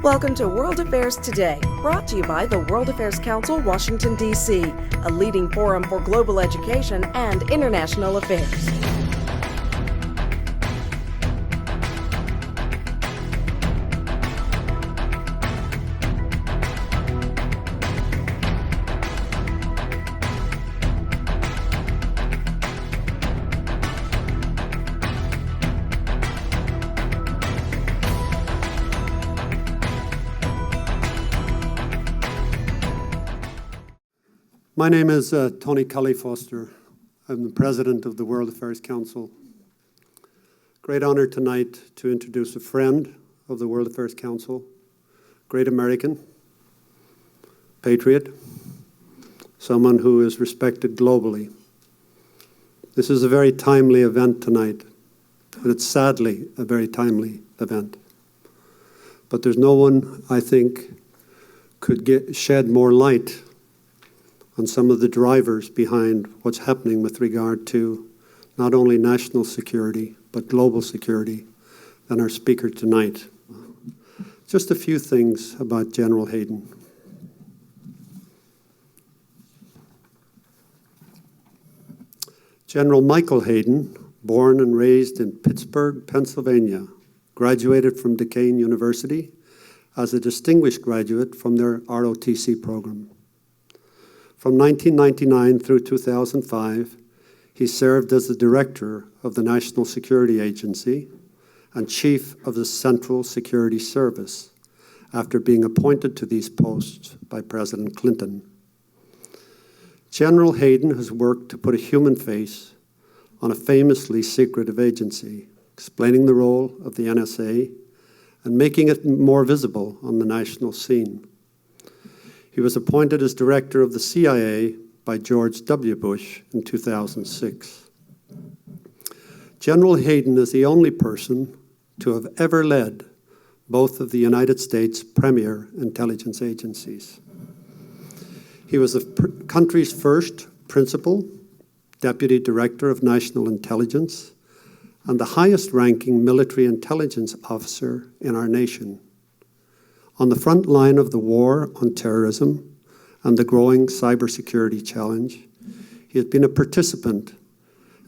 Welcome to World Affairs Today, brought to you by the World Affairs Council, Washington, D.C., a leading forum for global education and international affairs. My name is Tony Cully-Foster. I'm the president of the World Affairs Council. Great honor tonight to introduce a friend of the World Affairs Council, great American, patriot, someone who is respected globally. This is a very timely event tonight, and it's sadly a very timely event. But there's no one, I think, could shed more light on some of the drivers behind what's happening with regard to not only national security, but global security than our speaker tonight. Just a few things about General Hayden. General Michael Hayden, born and raised in Pittsburgh, Pennsylvania, graduated from Duquesne University as a distinguished graduate from their ROTC program. From 1999 through 2005, he served as the director of the National Security Agency and chief of the Central Security Service after being appointed to these posts by President Clinton. General Hayden has worked to put a human face on a famously secretive agency, explaining the role of the NSA and making it more visible on the national scene. He was appointed as director of the CIA by George W. Bush in 2006. General Hayden is the only person to have ever led both of the United States' premier intelligence agencies. He was the country's first principal deputy director of national intelligence and the highest-ranking military intelligence officer in our nation. On the front line of the war on terrorism and the growing cybersecurity challenge, he has been a participant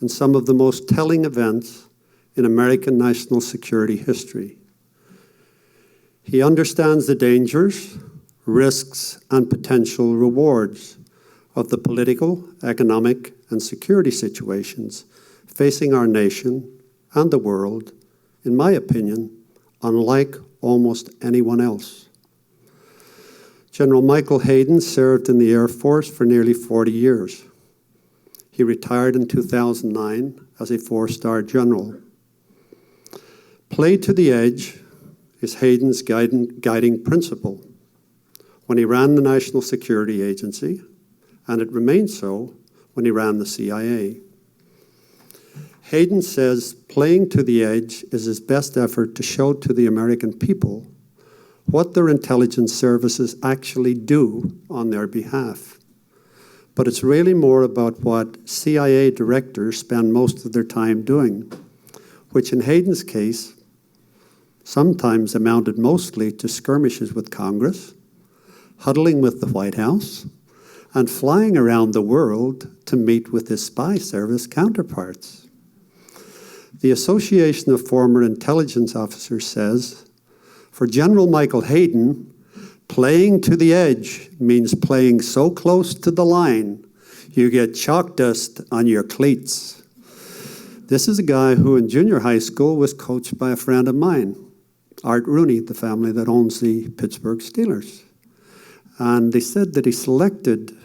in some of the most telling events in American national security history. He understands the dangers, risks, and potential rewards of the political, economic, and security situations facing our nation and the world, in my opinion, unlike almost anyone else. General Michael Hayden served in the Air Force for nearly 40 years. He retired in 2009 as a four-star general. Play to the edge is Hayden's guiding principle when he ran the National Security Agency, and it remained so when he ran the CIA. Hayden says playing to the edge is his best effort to show to the American people what their intelligence services actually do on their behalf. But it's really more about what CIA directors spend most of their time doing, which in Hayden's case sometimes amounted mostly to skirmishes with Congress, huddling with the White House, and flying around the world to meet with his spy service counterparts. The Association of Former Intelligence Officers says, for General Michael Hayden, playing to the edge means playing so close to the line you get chalk dust on your cleats. This is a guy who in junior high school was coached by a friend of mine, Art Rooney, the family that owns the Pittsburgh Steelers. And they said that he selected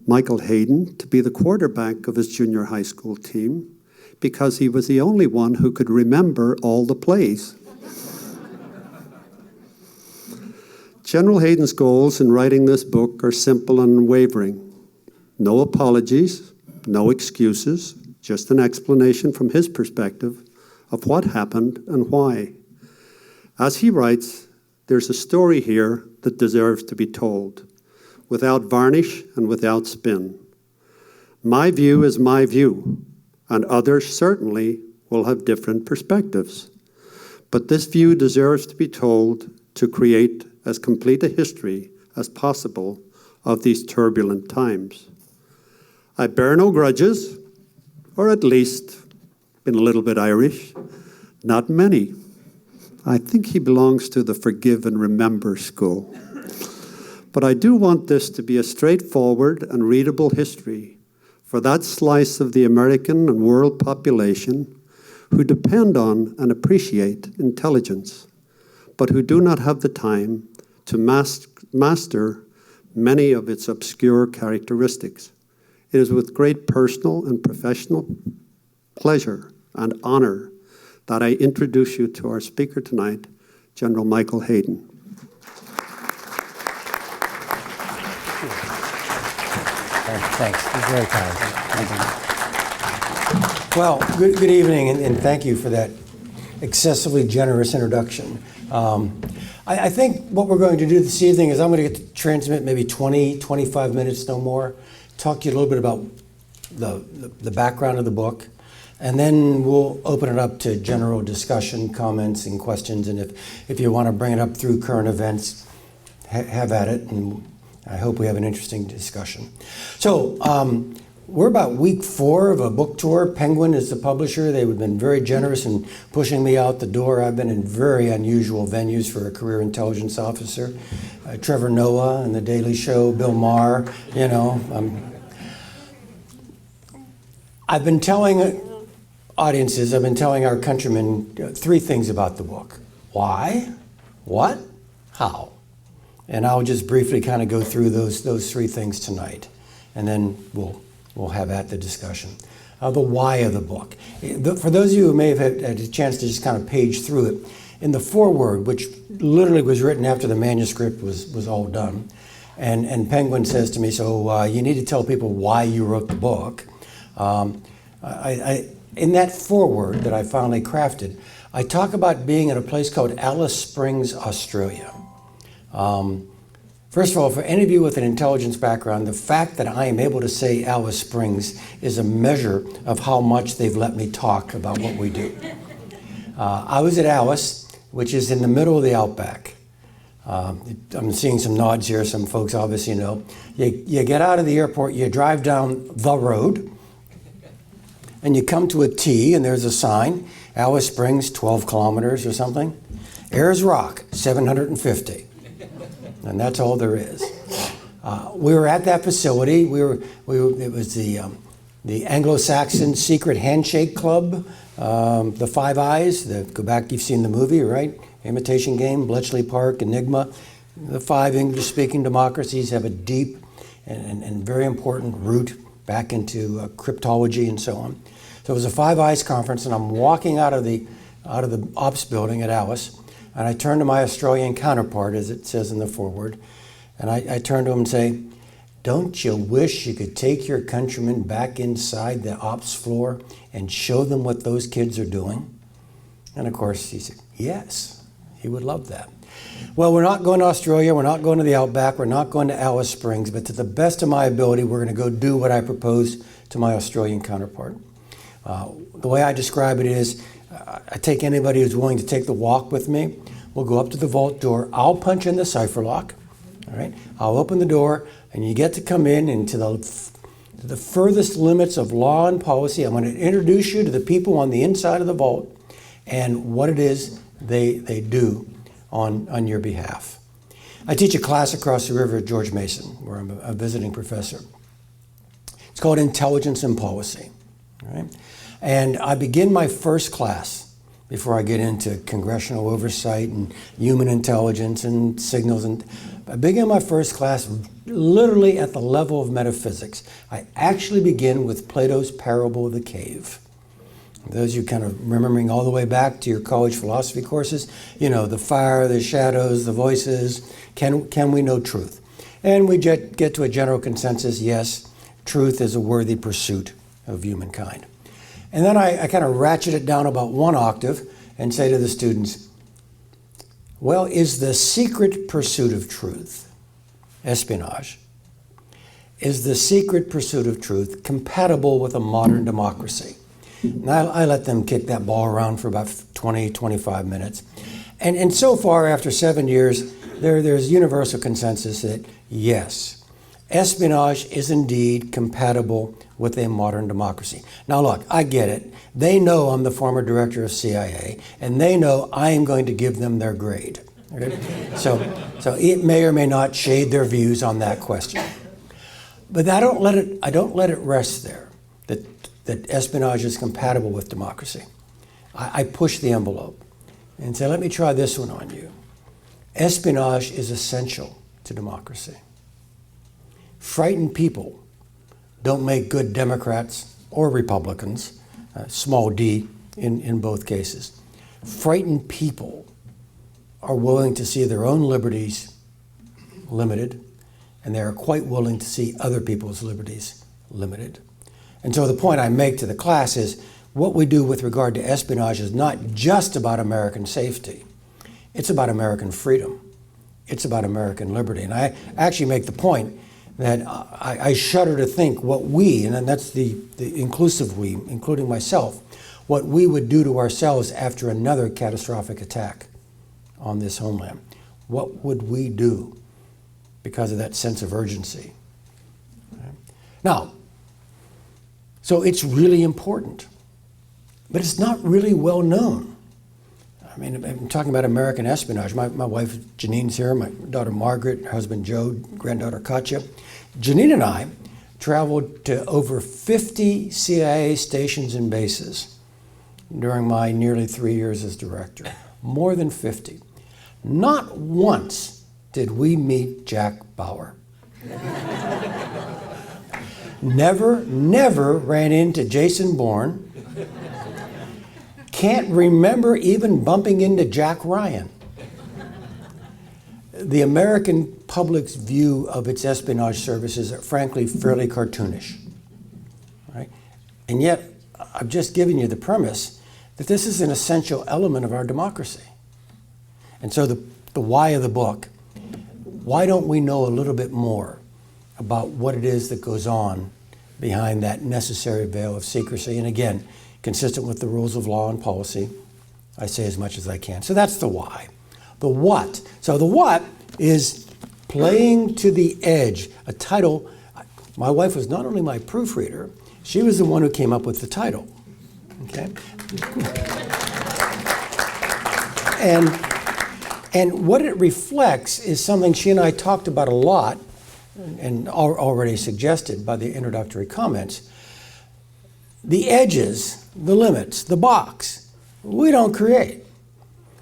Michael Hayden to be the quarterback of his junior high school team because he was the only one who could remember all the plays. General Hayden's goals in writing this book are simple and unwavering. No apologies, no excuses, just an explanation from his perspective of what happened and why. As he writes, there's a story here that deserves to be told, without varnish and without spin. My view is my view, and others certainly will have different perspectives. But this view deserves to be told to create as complete a history as possible of these turbulent times. I bear no grudges, or at least, been a little bit Irish, not many. I think he belongs to the forgive and remember school. But I do want this to be a straightforward and readable history for that slice of the American and world population who depend on and appreciate intelligence, but who do not have the time to master many of its obscure characteristics. It is with great personal and professional pleasure and honor that I introduce you to our speaker tonight, General Michael Hayden. Thanks. That's very kind. Well, good evening, and thank you for that excessively generous introduction. I think what we're going to do this evening is I'm going to get to transmit maybe 20, 25 minutes, no more, talk to you a little bit about the background of the book, and then we'll open it up to general discussion, comments, and questions, and if you want to bring it up through current events, have at it, and I hope we have an interesting discussion. So we're about week 4 of a book tour. Penguin is the publisher. They've been very generous in pushing me out the door. I've been in very unusual venues for a career intelligence officer. Trevor Noah and The Daily Show, Bill Maher, you know. I've been telling audiences, I've been telling our countrymen 3 things about the book. Why, what, how? And I'll just briefly kind of go through those 3 things tonight, and then we'll have at the discussion. The why of the book. For those of you who may have had a chance to just kind of page through it, in the foreword, which literally was written after the manuscript was all done, and Penguin says to me, so you need to tell people why you wrote the book. In that foreword that I finally crafted, I talk about being in a place called Alice Springs, Australia. First of all, for any of you with an intelligence background, the fact that I am able to say Alice Springs is a measure of how much they've let me talk about what we do. I was at Alice, which is in the middle of the outback. I'm seeing some nods here, some folks obviously know. You get out of the airport, you drive down the road, and you come to a T, and there's a sign, Alice Springs, 12 kilometers or something. Ayers Rock, 750. And that's all there is. We were at that facility. It was the Anglo-Saxon Secret Handshake Club, the Five Eyes. Go back, you've seen the movie, right? Imitation Game, Bletchley Park, Enigma. The 5 English-speaking democracies have a deep and very important root back into cryptology and so on. So it was a Five Eyes conference, and I'm walking out of the ops building at Alice. And I turn to my Australian counterpart, as it says in the foreword, and I turn to him and say, don't you wish you could take your countrymen back inside the ops floor and show them what those kids are doing? And of course, he said, yes, he would love that. Well, we're not going to Australia, we're not going to the Outback, we're not going to Alice Springs, but to the best of my ability, we're going to go do what I proposed to my Australian counterpart. The way I describe it is, I take anybody who's willing to take the walk with me. We'll go up to the vault door. I'll punch in the cipher lock. All right. I'll open the door, and you get to come in into the furthest limits of law and policy. I'm going to introduce you to the people on the inside of the vault and what it is they do on your behalf. I teach a class across the river at George Mason, where I'm a visiting professor. It's called Intelligence and Policy. All right. And I begin my first class before I get into congressional oversight and human intelligence and signals. And I begin my first class literally at the level of metaphysics. I actually begin with Plato's parable of the cave. Those of you kind of remembering all the way back to your college philosophy courses, you know, the fire, the shadows, the voices, can we know truth? And we get to a general consensus, yes, truth is a worthy pursuit of humankind. And then I kind of ratchet it down about 1 octave and say to the students, well, is the secret pursuit of truth, espionage, is the secret pursuit of truth compatible with a modern democracy? And I let them kick that ball around for about 20, 25 minutes. And so far, after 7 years, there's universal consensus that yes, espionage is indeed compatible with a modern democracy. Now look, I get it. They know I'm the former director of CIA, and they know I am going to give them their grade. Okay? So it may or may not shade their views on that question. But I don't let it rest there, that espionage is compatible with democracy. I push the envelope and say, let me try this one on you. Espionage is essential to democracy. Frightened people don't make good Democrats or Republicans, small d in both cases. Frightened people are willing to see their own liberties limited, and they are quite willing to see other people's liberties limited. And so the point I make to the class is what we do with regard to espionage is not just about American safety. It's about American freedom. It's about American liberty. And I actually make the point that I shudder to think what we, and that's the inclusive we, including myself, what we would do to ourselves after another catastrophic attack on this homeland. What would we do because of that sense of urgency? Now, so it's really important, but it's not really well known. I mean, I'm talking about American espionage. My wife Janine's here, my daughter Margaret, her husband Joe, granddaughter Katya. Janine and I traveled to over 50 CIA stations and bases during my nearly 3 years as director. More than 50. Not once did we meet Jack Bauer. Never ran into Jason Bourne. Can't remember even bumping into Jack Ryan. The American public's view of its espionage services are frankly fairly cartoonish, right? And yet, I've just given you the premise that this is an essential element of our democracy. And so the why of the book, why don't we know a little bit more about what it is that goes on behind that necessary veil of secrecy? And again, consistent with the rules of law and policy, I say as much as I can. So that's the why. The what. So the what is Playing to the Edge, a title. My wife was not only my proofreader, she was the one who came up with the title. Okay? And what it reflects is something she and I talked about a lot and already suggested by the introductory comments. The edges, the limits, the box, we don't create.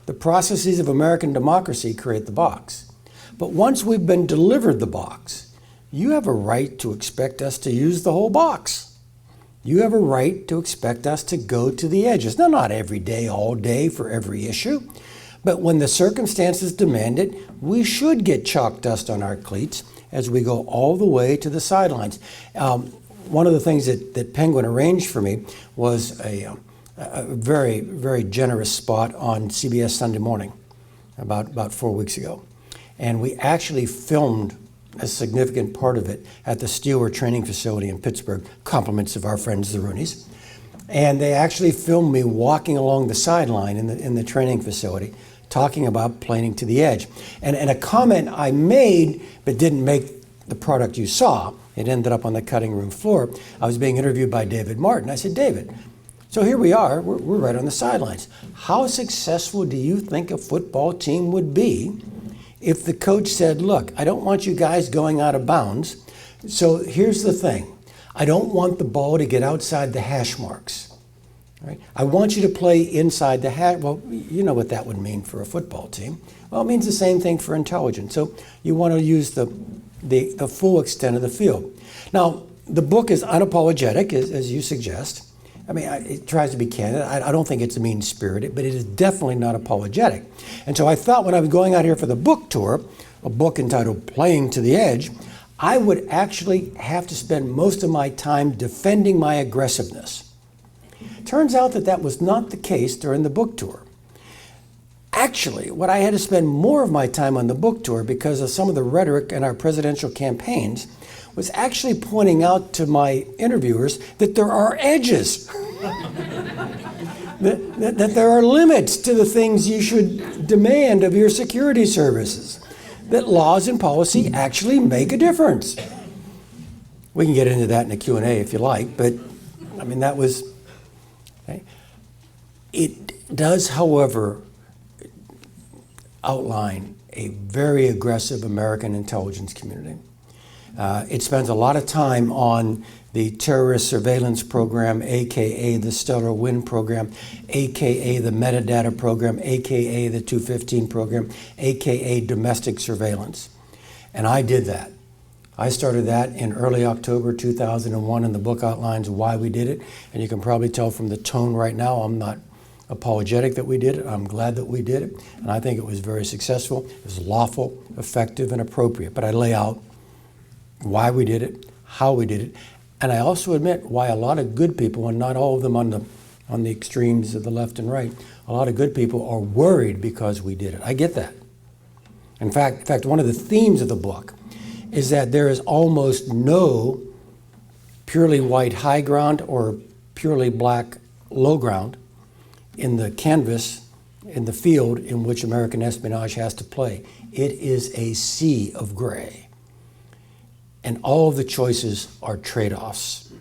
The processes of American democracy create the box. But once we've been delivered the box, you have a right to expect us to use the whole box. You have a right to expect us to go to the edges. Now, not every day, all day for every issue, but when the circumstances demand it, we should get chalk dust on our cleats as we go all the way to the sidelines. One of the things that Penguin arranged for me was a very, very generous spot on CBS Sunday Morning about 4 weeks ago. And we actually filmed a significant part of it at the Steeler Training Facility in Pittsburgh, compliments of our friends the Rooneys. And they actually filmed me walking along the sideline in the training facility, talking about playing to the edge. And a comment I made, but didn't make the product you saw, it ended up on the cutting room floor. I was being interviewed by David Martin. I said, David, so here we are, we're right on the sidelines. How successful do you think a football team would be if the coach said, look, I don't want you guys going out of bounds, so here's the thing. I don't want the ball to get outside the hash marks. Right? I want you to play inside the hash. Well, you know what that would mean for a football team. Well, it means the same thing for intelligence. So you want to use the full extent of the field. Now, the book is unapologetic, as you suggest. I mean, it tries to be candid. I don't think it's mean-spirited, but it is definitely not apologetic. And so I thought when I was going out here for the book tour, a book entitled Playing to the Edge, I would actually have to spend most of my time defending my aggressiveness. Turns out that was not the case during the book tour. Actually, what I had to spend more of my time on the book tour because of some of the rhetoric in our presidential campaigns was actually pointing out to my interviewers that there are edges. that there are limits to the things you should demand of your security services, that laws and policy actually make a difference. We can get into that in a Q&A if you like, but I mean, that was, okay. It does, however, outline a very aggressive American intelligence community. It spends a lot of time on the terrorist surveillance program, AKA the Stellar Wind program, AKA the metadata program, AKA the 215 program, AKA domestic surveillance. And I did that. I started that in early October 2001, and the book outlines why we did it. And you can probably tell from the tone right now, I'm not apologetic that we did it. I'm glad that we did it. And I think it was very successful. It was lawful, effective, and appropriate. But I lay out why we did it, how we did it. And I also admit why a lot of good people, and not all of them on the extremes of the left and right, a lot of good people are worried because we did it. I get that. In fact, one of the themes of the book is that there is almost no purely white high ground or purely black low ground in the canvas, in the field in which American espionage has to play. It is a sea of gray. And all of the choices are trade-offs,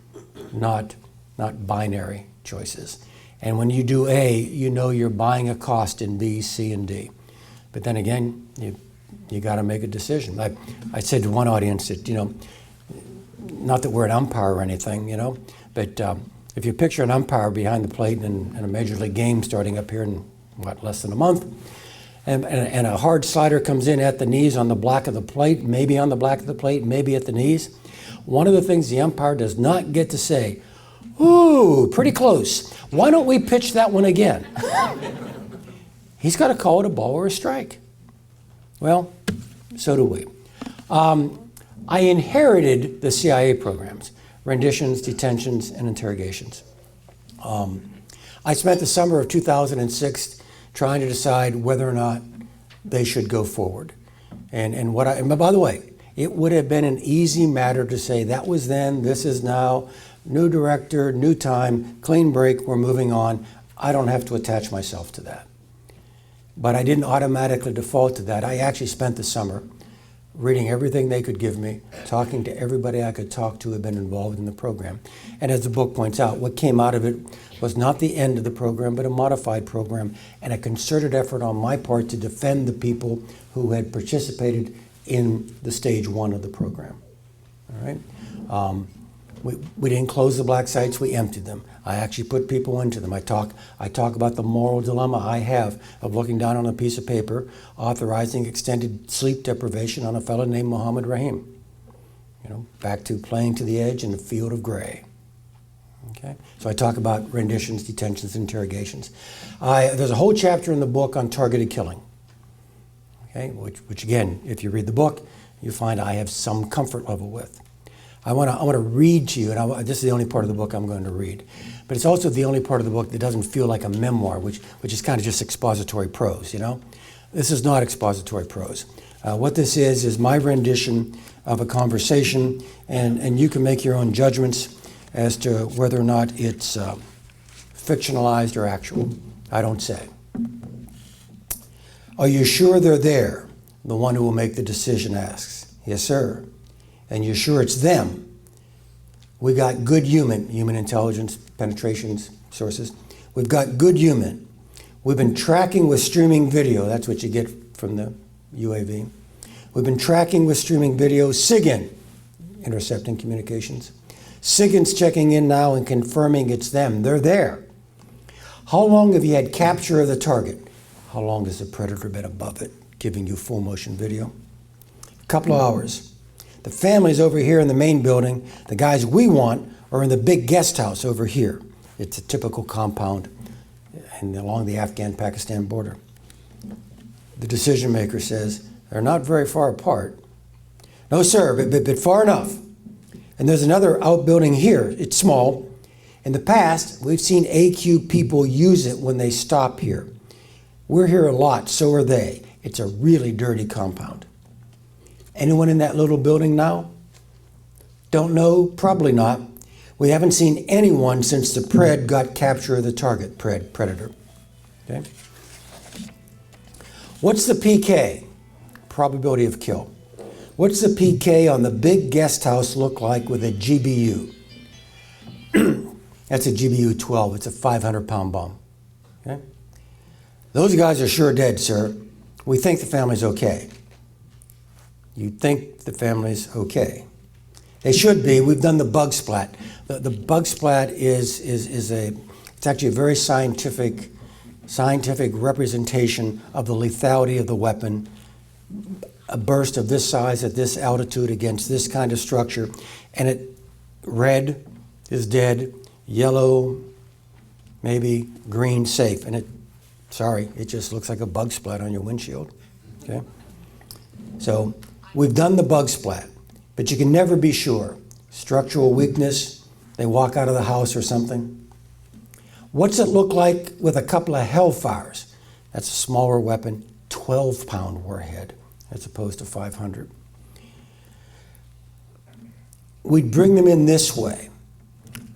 not binary choices. And when you do A, you know you're buying a cost in B, C, and D. But then again, you got to make a decision. I said to one audience that, not that we're an umpire or anything, but if you picture an umpire behind the plate in a major league game starting up here in, less than a month, and a hard slider comes in at the knees on the black of the plate, maybe on the black of the plate, maybe at the knees, one of the things the umpire does not get to say, ooh, pretty close. Why don't we pitch that one again? He's got to call it a ball or a strike. Well, so do we. I inherited the CIA programs, renditions, detentions, and interrogations. I spent the summer of 2006 trying to decide whether or not they should go forward. And by the way, it would have been an easy matter to say that was then, this is now, new director, new time, clean break, we're moving on. I don't have to attach myself to that. But I didn't automatically default to that. I actually spent the summer reading everything they could give me, talking to everybody I could talk to who had been involved in the program. And as the book points out, what came out of it was not the end of the program, but a modified program and a concerted effort on my part to defend the people who had participated in the stage one of the program. All right? We didn't close the black sites, we emptied them. I actually put people into them. I talk about the moral dilemma I have of looking down on a piece of paper authorizing extended sleep deprivation on a fellow named Mohammed Rahim. Back to playing to the edge in the field of gray. Okay? So I talk about renditions, detentions, interrogations. There's a whole chapter in the book on targeted killing. Okay? Which again, if you read the book, you find I have some comfort level with. I want to read to you, and this is the only part of the book I'm going to read. But it's also the only part of the book that doesn't feel like a memoir, which is kind of just expository prose, This is not expository prose. What this is my rendition of a conversation, and you can make your own judgments as to whether or not it's fictionalized or actual. I don't say. Are you sure they're there? The one who will make the decision asks. Yes, sir. And you're sure it's them? We got good human intelligence, penetrations, sources. We've got good human. We've been tracking with streaming video. That's what you get from the UAV. We've been tracking with streaming video. SIGINT, intercepting communications. SIGINT's checking in now and confirming it's them. They're there. How long have you had capture of the target? How long has the predator been above it, giving you full motion video? A couple of hours. The family's over here in the main building. The guys we want are in the big guest house over here. It's a typical compound and along the Afghan-Pakistan border. The decision maker says, they're not very far apart. No, sir, but far enough. And there's another outbuilding here. It's small. In the past, we've seen AQ people use it when they stop here. We're here a lot, so are they. It's a really dirty compound. Anyone in that little building now? Don't know? Probably not. We haven't seen anyone since the pred got capture of the target, predator. Okay? What's the PK? Probability of kill. What's the PK on the big guest house look like with a GBU? That's a GBU 12. It's a 500-pound bomb. Okay? Those guys are sure dead, sir. We think the family's okay. You think the family's okay. They should be. We've done the bug splat. The bug splat is it's actually a very scientific representation of the lethality of the weapon. A burst of this size at this altitude against this kind of structure, and red is dead, yellow, maybe green safe, and it just looks like a bug splat on your windshield. Okay, so we've done the bug splat, but you can never be sure. Structural weakness, they walk out of the house or something. What's it look like with a couple of Hellfires? That's a smaller weapon, 12-pound warhead, as opposed to 500. We'd bring them in this way.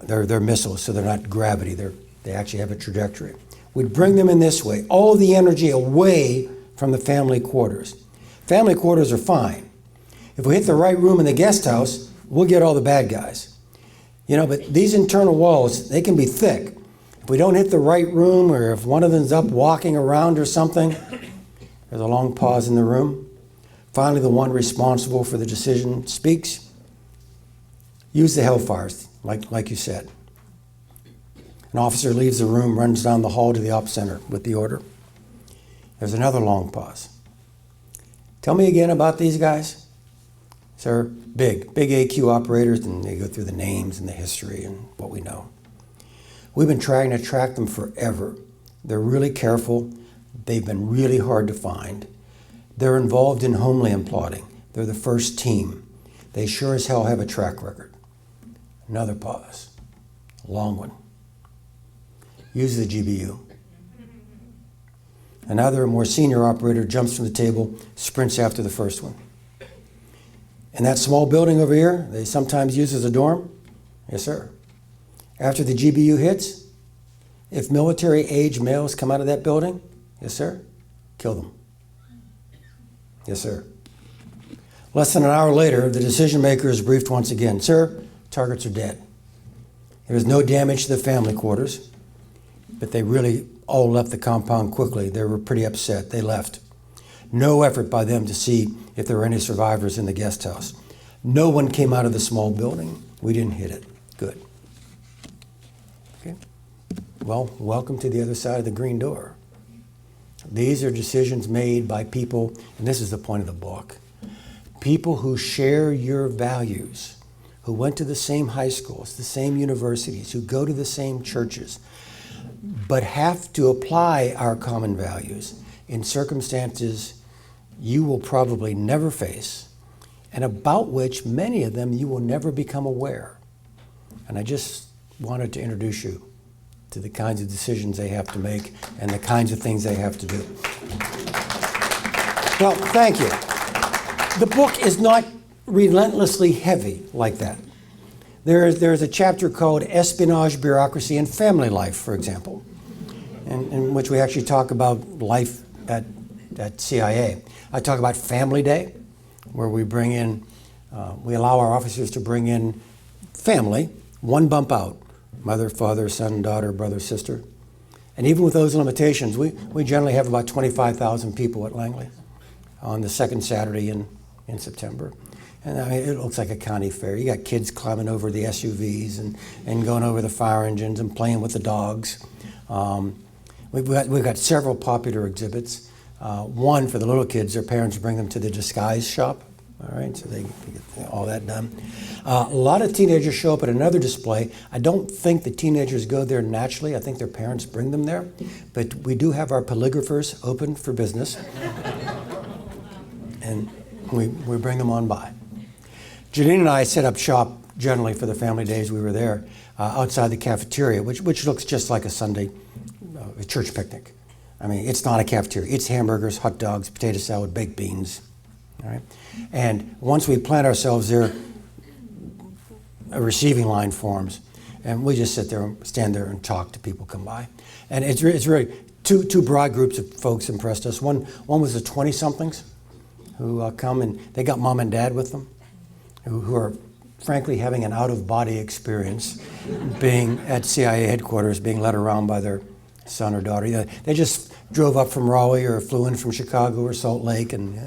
They're missiles, so they're not gravity. They actually have a trajectory. We'd bring them in this way, all the energy away from the family quarters. Family quarters are fine. If we hit the right room in the guest house, we'll get all the bad guys. But these internal walls, they can be thick. If we don't hit the right room, or if one of them's up walking around or something, there's a long pause in the room. Finally, the one responsible for the decision speaks. Use the Hellfires, like you said. An officer leaves the room, runs down the hall to the op center with the order. There's another long pause. Tell me again about these guys. Sir, big AQ operators, and they go through the names and the history and what we know. We've been trying to track them forever. They're really careful. They've been really hard to find. They're involved in homeland plotting. They're the first team. They sure as hell have a track record. Another pause. A long one. Use the GBU. Another more senior operator jumps from the table, sprints after the first one. And that small building over here, they sometimes use as a dorm? Yes, sir. After the GBU hits, if military-age males come out of that building, yes, sir, kill them. Yes, sir. Less than an hour later, the decision maker is briefed once again. Sir, targets are dead. There was no damage to the family quarters, but they really all left the compound quickly. They were pretty upset. They left. No effort by them to see if there were any survivors in the guest house. No one came out of the small building. We didn't hit it. Good. Okay. Well, welcome to the other side of the green door. These are decisions made by people, and this is the point of the book, people who share your values, who went to the same high schools, the same universities, who go to the same churches, but have to apply our common values in circumstances you will probably never face, and about which many of them you will never become aware. And I just wanted to introduce you to the kinds of decisions they have to make and the kinds of things they have to do. Well, thank you. The book is not relentlessly heavy like that. There is a chapter called Espionage, Bureaucracy, and Family Life, for example, in which we actually talk about life at CIA. I talk about Family Day, where we bring in, we allow our officers to bring in family, one bump out, mother, father, son, daughter, brother, sister. And even with those limitations, we generally have about 25,000 people at Langley on the second Saturday in September. And I mean, it looks like a county fair. You got kids climbing over the SUVs and going over the fire engines and playing with the dogs. We've got several popular exhibits. One for the little kids, their parents bring them to the disguise shop. All right, so they get all that done. A lot of teenagers show up at another display. I don't think the teenagers go there naturally. I think their parents bring them there. But we do have our polygraphers open for business. And we bring them on by. Janine and I set up shop generally for the family days we were there outside the cafeteria, which looks just like a Sunday a church picnic. I mean, it's not a cafeteria. It's hamburgers, hot dogs, potato salad, baked beans. All right? And once we plant ourselves there, a receiving line forms. And we just stand there and talk to people come by. And it's really two broad groups of folks impressed us. One was the 20-somethings who come, and they got mom and dad with them, who are frankly having an out-of-body experience being at CIA headquarters, being led around by their son or daughter. They just drove up from Raleigh or flew in from Chicago or Salt Lake. And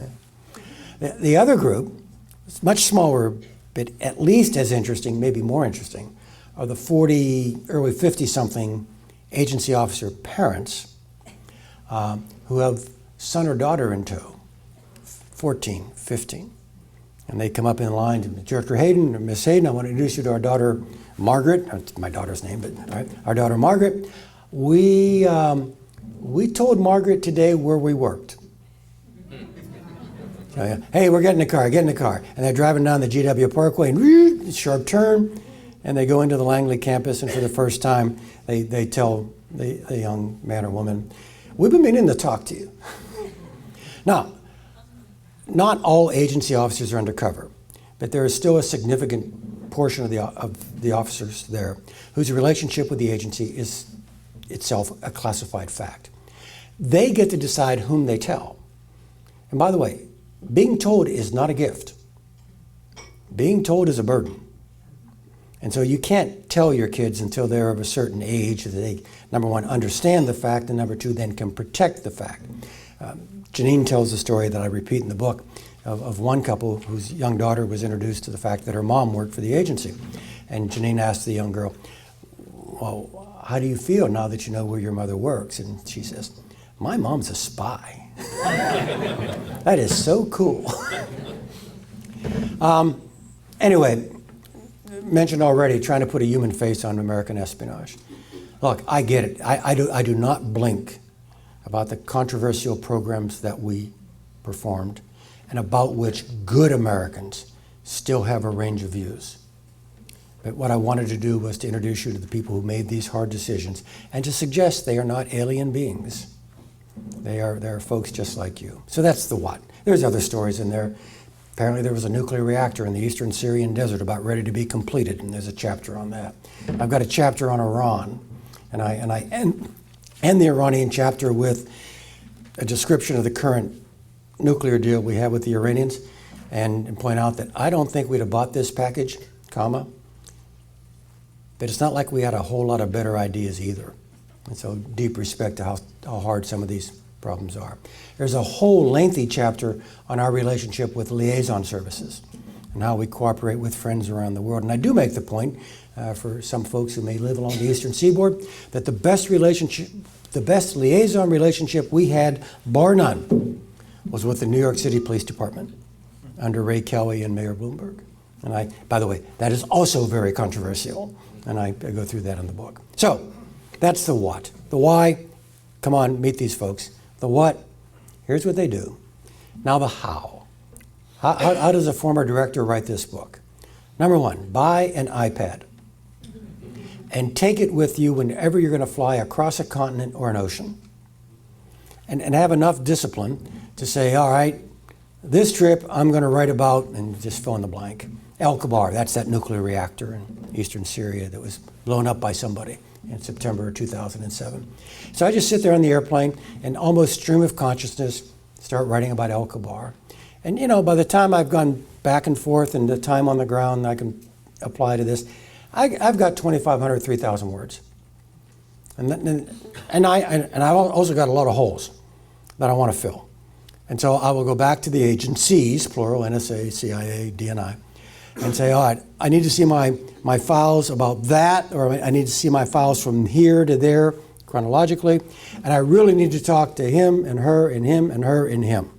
the other group, it's much smaller, but at least as interesting, maybe more interesting, are the 40, early 50-something agency officer parents who have son or daughter in tow, 14, 15. And they come up in line to Director Hayden, or Miss Hayden, I want to introduce you to our daughter, Margaret. That's my daughter's name, but all right, our daughter, Margaret. We told Margaret today where we worked. Hey, we're getting in the car. And they're driving down the GW Parkway, and sharp turn, and they go into the Langley campus, and for the first time, they tell the young man or woman, we've been meaning to talk to you. Now, not all agency officers are undercover, but there is still a significant portion of the officers there whose relationship with the agency is itself a classified fact. They get to decide whom they tell. And by the way, being told is not a gift. Being told is a burden. And so you can't tell your kids until they're of a certain age that they, number one, understand the fact, and number two, then can protect the fact. Janine tells the story that I repeat in the book of one couple whose young daughter was introduced to the fact that her mom worked for the agency. And Janine asked the young girl, well, how do you feel now that you know where your mother works? And she says, my mom's a spy. That is so cool. Anyway, mentioned already, trying to put a human face on American espionage. Look, I get it. I do not blink about the controversial programs that we performed and about which good Americans still have a range of views. But what I wanted to do was to introduce you to the people who made these hard decisions and to suggest they are not alien beings. They are folks just like you. So that's the what. There's other stories in there. Apparently there was a nuclear reactor in the eastern Syrian desert about ready to be completed, and there's a chapter on that. I've got a chapter on Iran, and I end the Iranian chapter with a description of the current nuclear deal we have with the Iranians, and point out that I don't think we'd have bought this package, but it's not like we had a whole lot of better ideas either. And so deep respect to how hard some of these problems are. There's a whole lengthy chapter on our relationship with liaison services and how we cooperate with friends around the world. And I do make the point, for some folks who may live along the eastern seaboard, that the best liaison relationship we had, bar none, was with the New York City Police Department under Ray Kelly and Mayor Bloomberg. And by the way, that is also very controversial, and I go through that in the book. So that's the what. The why, come on, meet these folks. The what, here's what they do. Now the how. How does a former director write this book? Number one, buy an iPad and take it with you whenever you're going to fly across a continent or an ocean. And have enough discipline to say, all right, this trip I'm going to write about, and just fill in the blank. El-Kabar, that's that nuclear reactor in eastern Syria that was blown up by somebody in September of 2007. So I just sit there on the airplane and almost stream of consciousness start writing about El-Kabar. And by the time I've gone back and forth and the time on the ground I can apply to this, I've got 2,500, 3,000 words. And I've also got a lot of holes that I want to fill. And so I will go back to the agencies, plural, NSA, CIA, DNI, and say, all right, I need to see my files about that, or I need to see my files from here to there chronologically, and I really need to talk to him and her and him and her and him.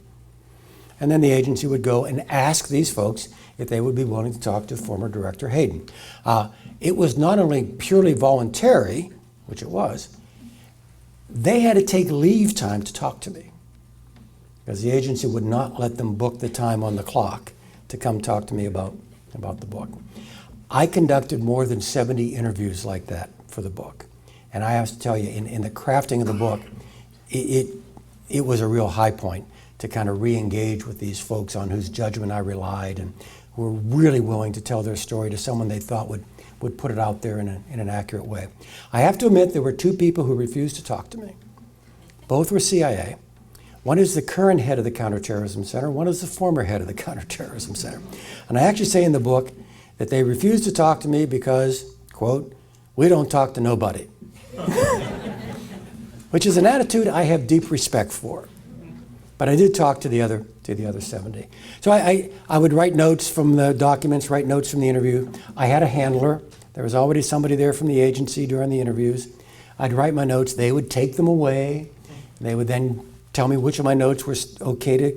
And then the agency would go and ask these folks if they would be willing to talk to former Director Hayden. It was not only purely voluntary, which it was, they had to take leave time to talk to me, because the agency would not let them book the time on the clock to come talk to me about the book. I conducted more than 70 interviews like that for the book. And I have to tell you, in the crafting of the book, it was a real high point to kind of re-engage with these folks on whose judgment I relied and who were really willing to tell their story to someone they thought would would put it out there in an accurate way. I have to admit there were two people who refused to talk to me. Both were CIA. One is the current head of the Counterterrorism Center. One is the former head of the Counterterrorism Center. And I actually say in the book that they refused to talk to me because, quote, we don't talk to nobody. Which is an attitude I have deep respect for. But I did talk to the other 70. So I would write notes from the documents, write notes from the interview. I had a handler. There was already somebody there from the agency during the interviews. I'd write my notes. They would take them away. They would then tell me which of my notes were okay to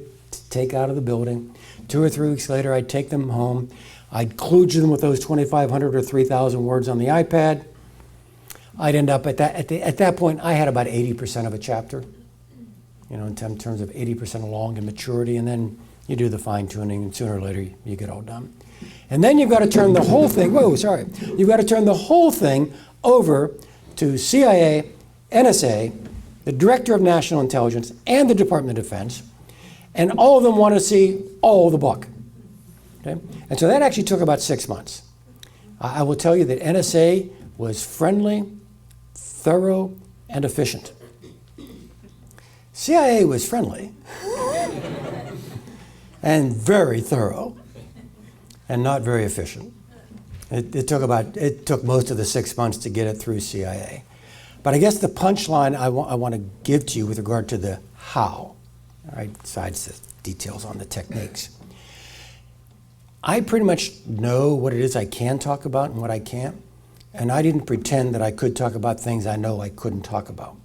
take out of the building. 2 or 3 weeks later, I'd take them home. I'd kludge them with those 2,500 or 3,000 words on the iPad. I'd end up at that point, I had about 80% of a chapter, in terms of 80% along in maturity, and then you do the fine tuning, and sooner or later you get all done. And then you've got to turn the whole thing, you've got to turn the whole thing over to CIA, NSA, the Director of National Intelligence, and the Department of Defense, and all of them want to see all the book. Okay? And so that actually took about 6 months. I will tell you that NSA was friendly, thorough, and efficient. CIA was friendly and very thorough and not very efficient. It took most of the 6 months to get it through CIA. But I guess the punchline I want to give to you with regard to the how, all right, besides the details on the techniques. I pretty much know what it is I can talk about and what I can't. And I didn't pretend that I could talk about things I know I couldn't talk about.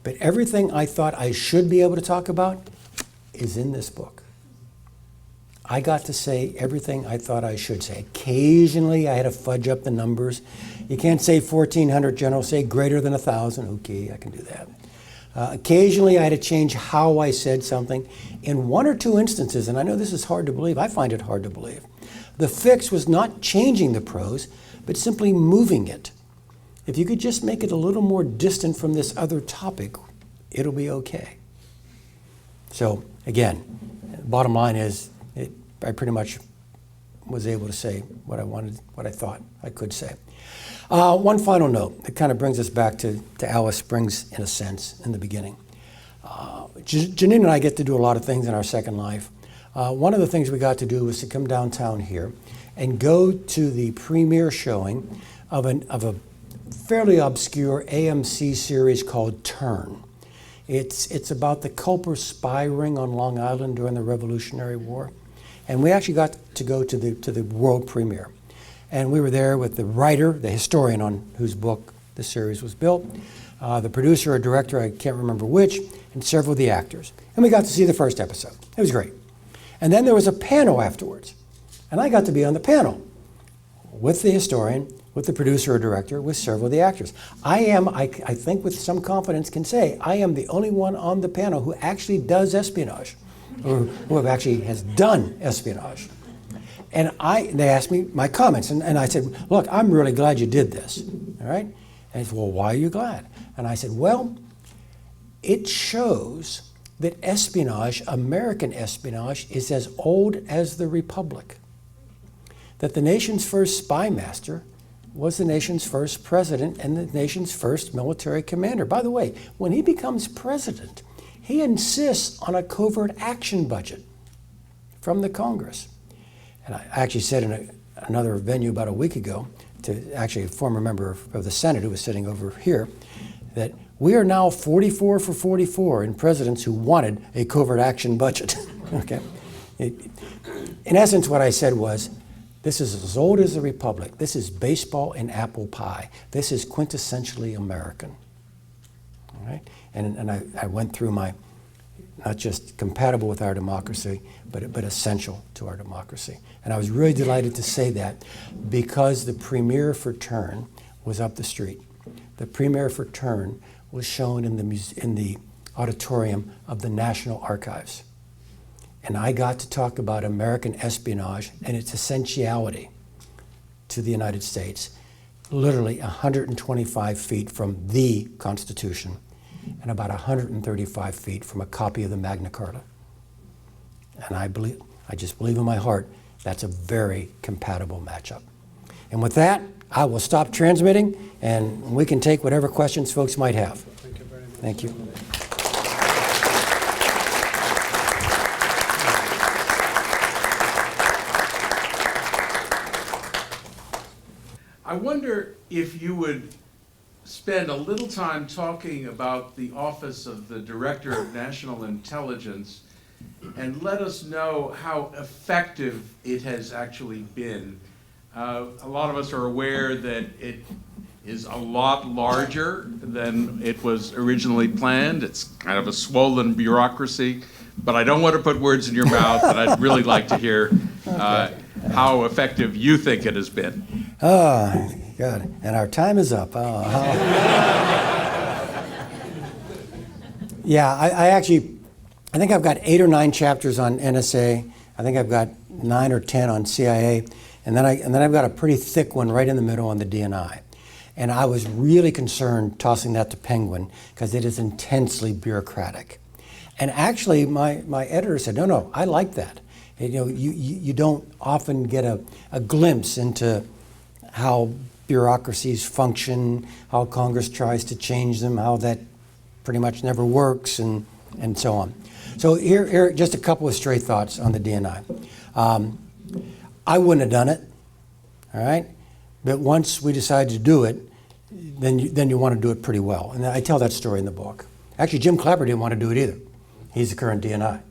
But everything I thought I should be able to talk about is in this book. I got to say everything I thought I should say. Occasionally, I had to fudge up the numbers. You can't say 1,400 generals, say greater than 1,000. Okay, I can do that. Occasionally, I had to change how I said something. In 1 or 2 instances, and I know this is hard to believe, I find it hard to believe, the fix was not changing the prose, but simply moving it. If you could just make it a little more distant from this other topic, it'll be okay. So again, bottom line is, I pretty much was able to say what I wanted, what I thought I could say. One final note that kind of brings us back to Alice Springs in a sense in the beginning. Janine and I get to do a lot of things in our second life. One of the things we got to do was to come downtown here and go to the premiere showing of a fairly obscure AMC series called Turn. It's about the Culper spy ring on Long Island during the Revolutionary War. And we actually got to go to the world premiere. And we were there with the writer, the historian on whose book the series was built, the producer or director, I can't remember which, and several of the actors. And we got to see the first episode. It was great. And then there was a panel afterwards. And I got to be on the panel with the historian, with the producer or director, with several of the actors. I think with some confidence can say, I am the only one on the panel who actually does espionage, or who actually has done espionage. And they asked me my comments, and I said, look, I'm really glad you did this, all right? And he said, well, why are you glad? And I said, well, it shows that espionage, American espionage, is as old as the Republic. That the nation's first spy master was the nation's first president and the nation's first military commander. By the way, when he becomes president, he insists on a covert action budget from the Congress. And I actually said in another venue about a week ago to actually a former member of the Senate who was sitting over here that we are now 44 for 44 in presidents who wanted a covert action budget. Okay? In essence, what I said was, this is as old as the Republic. This is baseball and apple pie. This is quintessentially American. All right? And I went through my, not just compatible with our democracy, but essential to our democracy. And I was really delighted to say that because the premiere for Turn was up the street. The premiere for Turn was shown in the auditorium of the National Archives. And I got to talk about American espionage and its essentiality to the United States, literally 125 feet from the Constitution and about 135 feet from a copy of the Magna Carta. And I just believe in my heart that's a very compatible matchup. And with that, I will stop transmitting, and we can take whatever questions folks might have. Thank you very much. Thank you. I wonder if you would spend a little time talking about the Office of the Director of National Intelligence and let us know how effective it has actually been. A lot of us are aware that it is a lot larger than it was originally planned. It's kind of a swollen bureaucracy, but I don't want to put words in your mouth, and I'd really like to hear how effective you think it has been. Oh, God. And our time is up. Yeah, I think I've got 8 or 9 chapters on NSA. I think I've got 9 or 10 on CIA. And then I've got a pretty thick one right in the middle on the DNI. And I was really concerned tossing that to Penguin because it is intensely bureaucratic. And actually, my editor said, no, I like that. You don't often get a glimpse into how bureaucracies function, how Congress tries to change them, how that pretty much never works, and so on. So here just a couple of stray thoughts on the DNI. I wouldn't have done it, all right? But once we decided to do it, then you want to do it pretty well. And I tell that story in the book. Actually, Jim Clapper didn't want to do it either. He's the current DNI.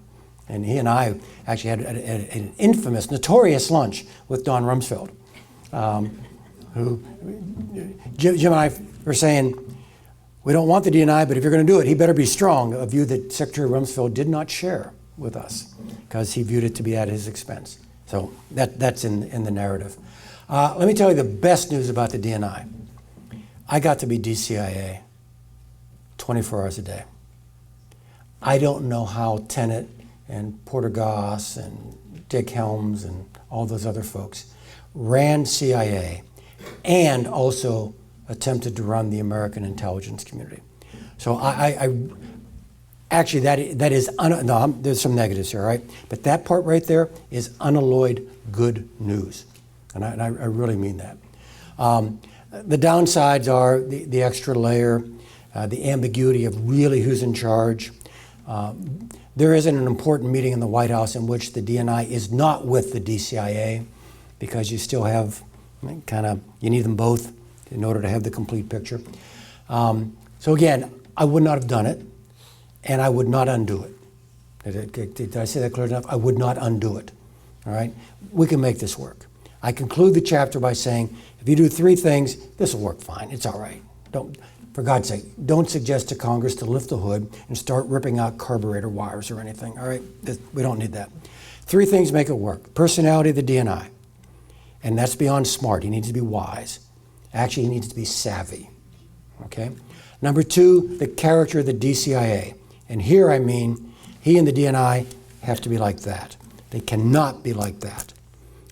And he and I actually had an infamous, notorious lunch with Don Rumsfeld, who Jim and I were saying, we don't want the DNI, but if you're going to do it, he better be strong, a view that Secretary Rumsfeld did not share with us because he viewed it to be at his expense. So that's in the narrative. Let me tell you the best news about the DNI. I got to be DCIA 24 hours a day. I don't know how Tenet and Porter Goss and Dick Helms and all those other folks ran CIA and also attempted to run the American intelligence community. So I actually that is, there's some negatives here, all right? But that part right there is unalloyed good news. And I really mean that. The downsides are the extra layer, the ambiguity of really who's in charge. There isn't an important meeting in the White House in which the DNI is not with the DCIA because you still have you need them both in order to have the complete picture. So again, I would not have done it, and I would not undo it. Did I say that clear enough? I would not undo it, all right? We can make this work. I conclude the chapter by saying, if you do 3 things, this will work fine. It's all right. For God's sake, don't suggest to Congress to lift the hood and start ripping out carburetor wires or anything, all right? We don't need that. 3 things make it work. Personality of the DNI, and that's beyond smart. He needs to be wise. Actually, he needs to be savvy, okay? Number 2, the character of the DCIA. And here I mean, he and the DNI have to be like that. They cannot be like that.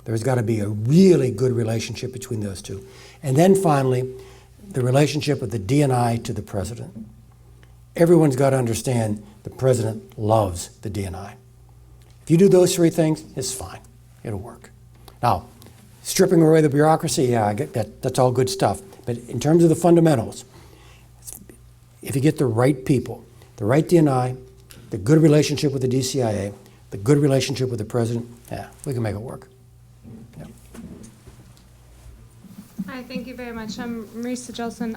There's got to be a really good relationship between those two. And then finally, the relationship of the DNI to the president. Everyone's got to understand the president loves the DNI. If you do those 3 things, it's fine. It'll work. Now, stripping away the bureaucracy, yeah, I get that. That's all good stuff. But in terms of the fundamentals, if you get the right people, the right DNI, the good relationship with the DCIA, the good relationship with the president, yeah, we can make it work. Yeah. Hi, thank you very much. I'm Marisa Jolson.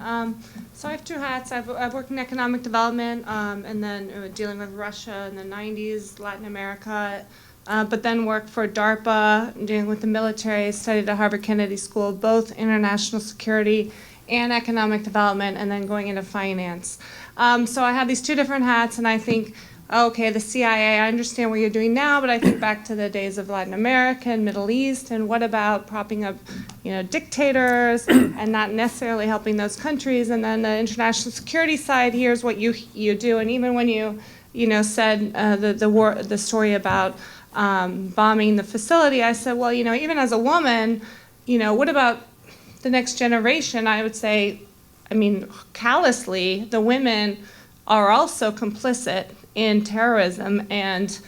So I have 2 hats. I've worked in economic development and then dealing with Russia in the 90s, Latin America, but then worked for DARPA, dealing with the military, studied at Harvard Kennedy School, both international security and economic development, and then going into finance. So I have these 2 different hats, and I think, okay, the CIA, I understand what you're doing now, but I think back to the days of Latin America and Middle East, and what about propping up, dictators and not necessarily helping those countries? And then the international security side, here's what you do. And even when you said the story about bombing the facility, I said, well, even as a woman, what about the next generation? I would say, callously, the women are also complicit in terrorism, and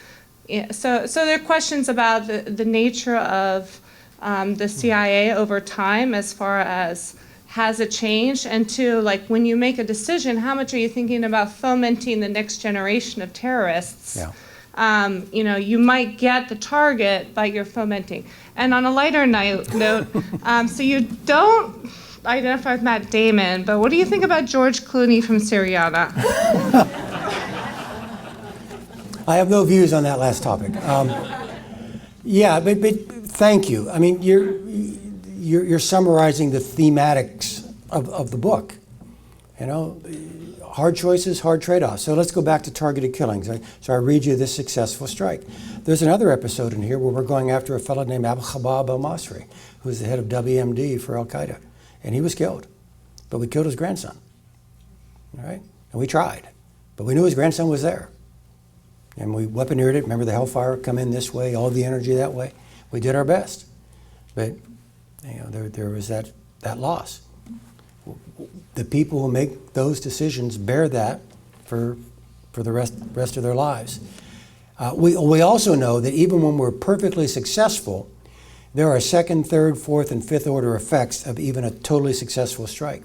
so there are questions about the nature of the CIA over time as far as has it changed? And two, like when you make a decision, how much are you thinking about fomenting the next generation of terrorists? Yeah. You might get the target, but you're fomenting. And on a lighter note, so you don't identify with Matt Damon, but what do you think about George Clooney from Syriana? I have no views on that last topic. Yeah, but thank you. I mean, you're summarizing the thematics of the book. Hard choices, hard trade-offs. So let's go back to targeted killings. So I read you this successful strike. There's another episode in here where we're going after a fellow named Abu Khabab al-Masri, who's the head of WMD for Al-Qaeda. And he was killed, but we killed his grandson. All right? And we tried, but we knew his grandson was there. And we weaponeered it. Remember the hellfire come in this way, all the energy that way. We did our best, but there was that loss. The people who make those decisions bear that for the rest of their lives. We also know that even when we're perfectly successful, there are second, third, fourth, and fifth order effects of even a totally successful strike.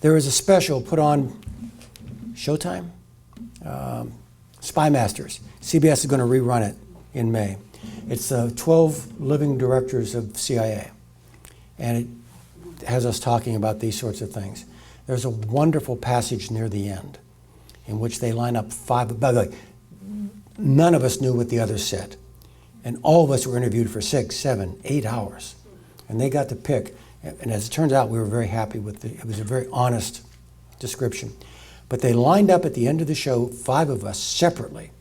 There was a special put on Showtime, Spy Masters. CBS is going to rerun it in May. It's 12 living directors of CIA, and it has us talking about these sorts of things. There's a wonderful passage near the end in which they line up 5. By the way, none of us knew what the others said. And all of us were interviewed for 6, 7, 8 hours. And they got to pick. And as it turns out, we were very happy with it. It was a very honest description. But they lined up at the end of the show, 5 of us separately.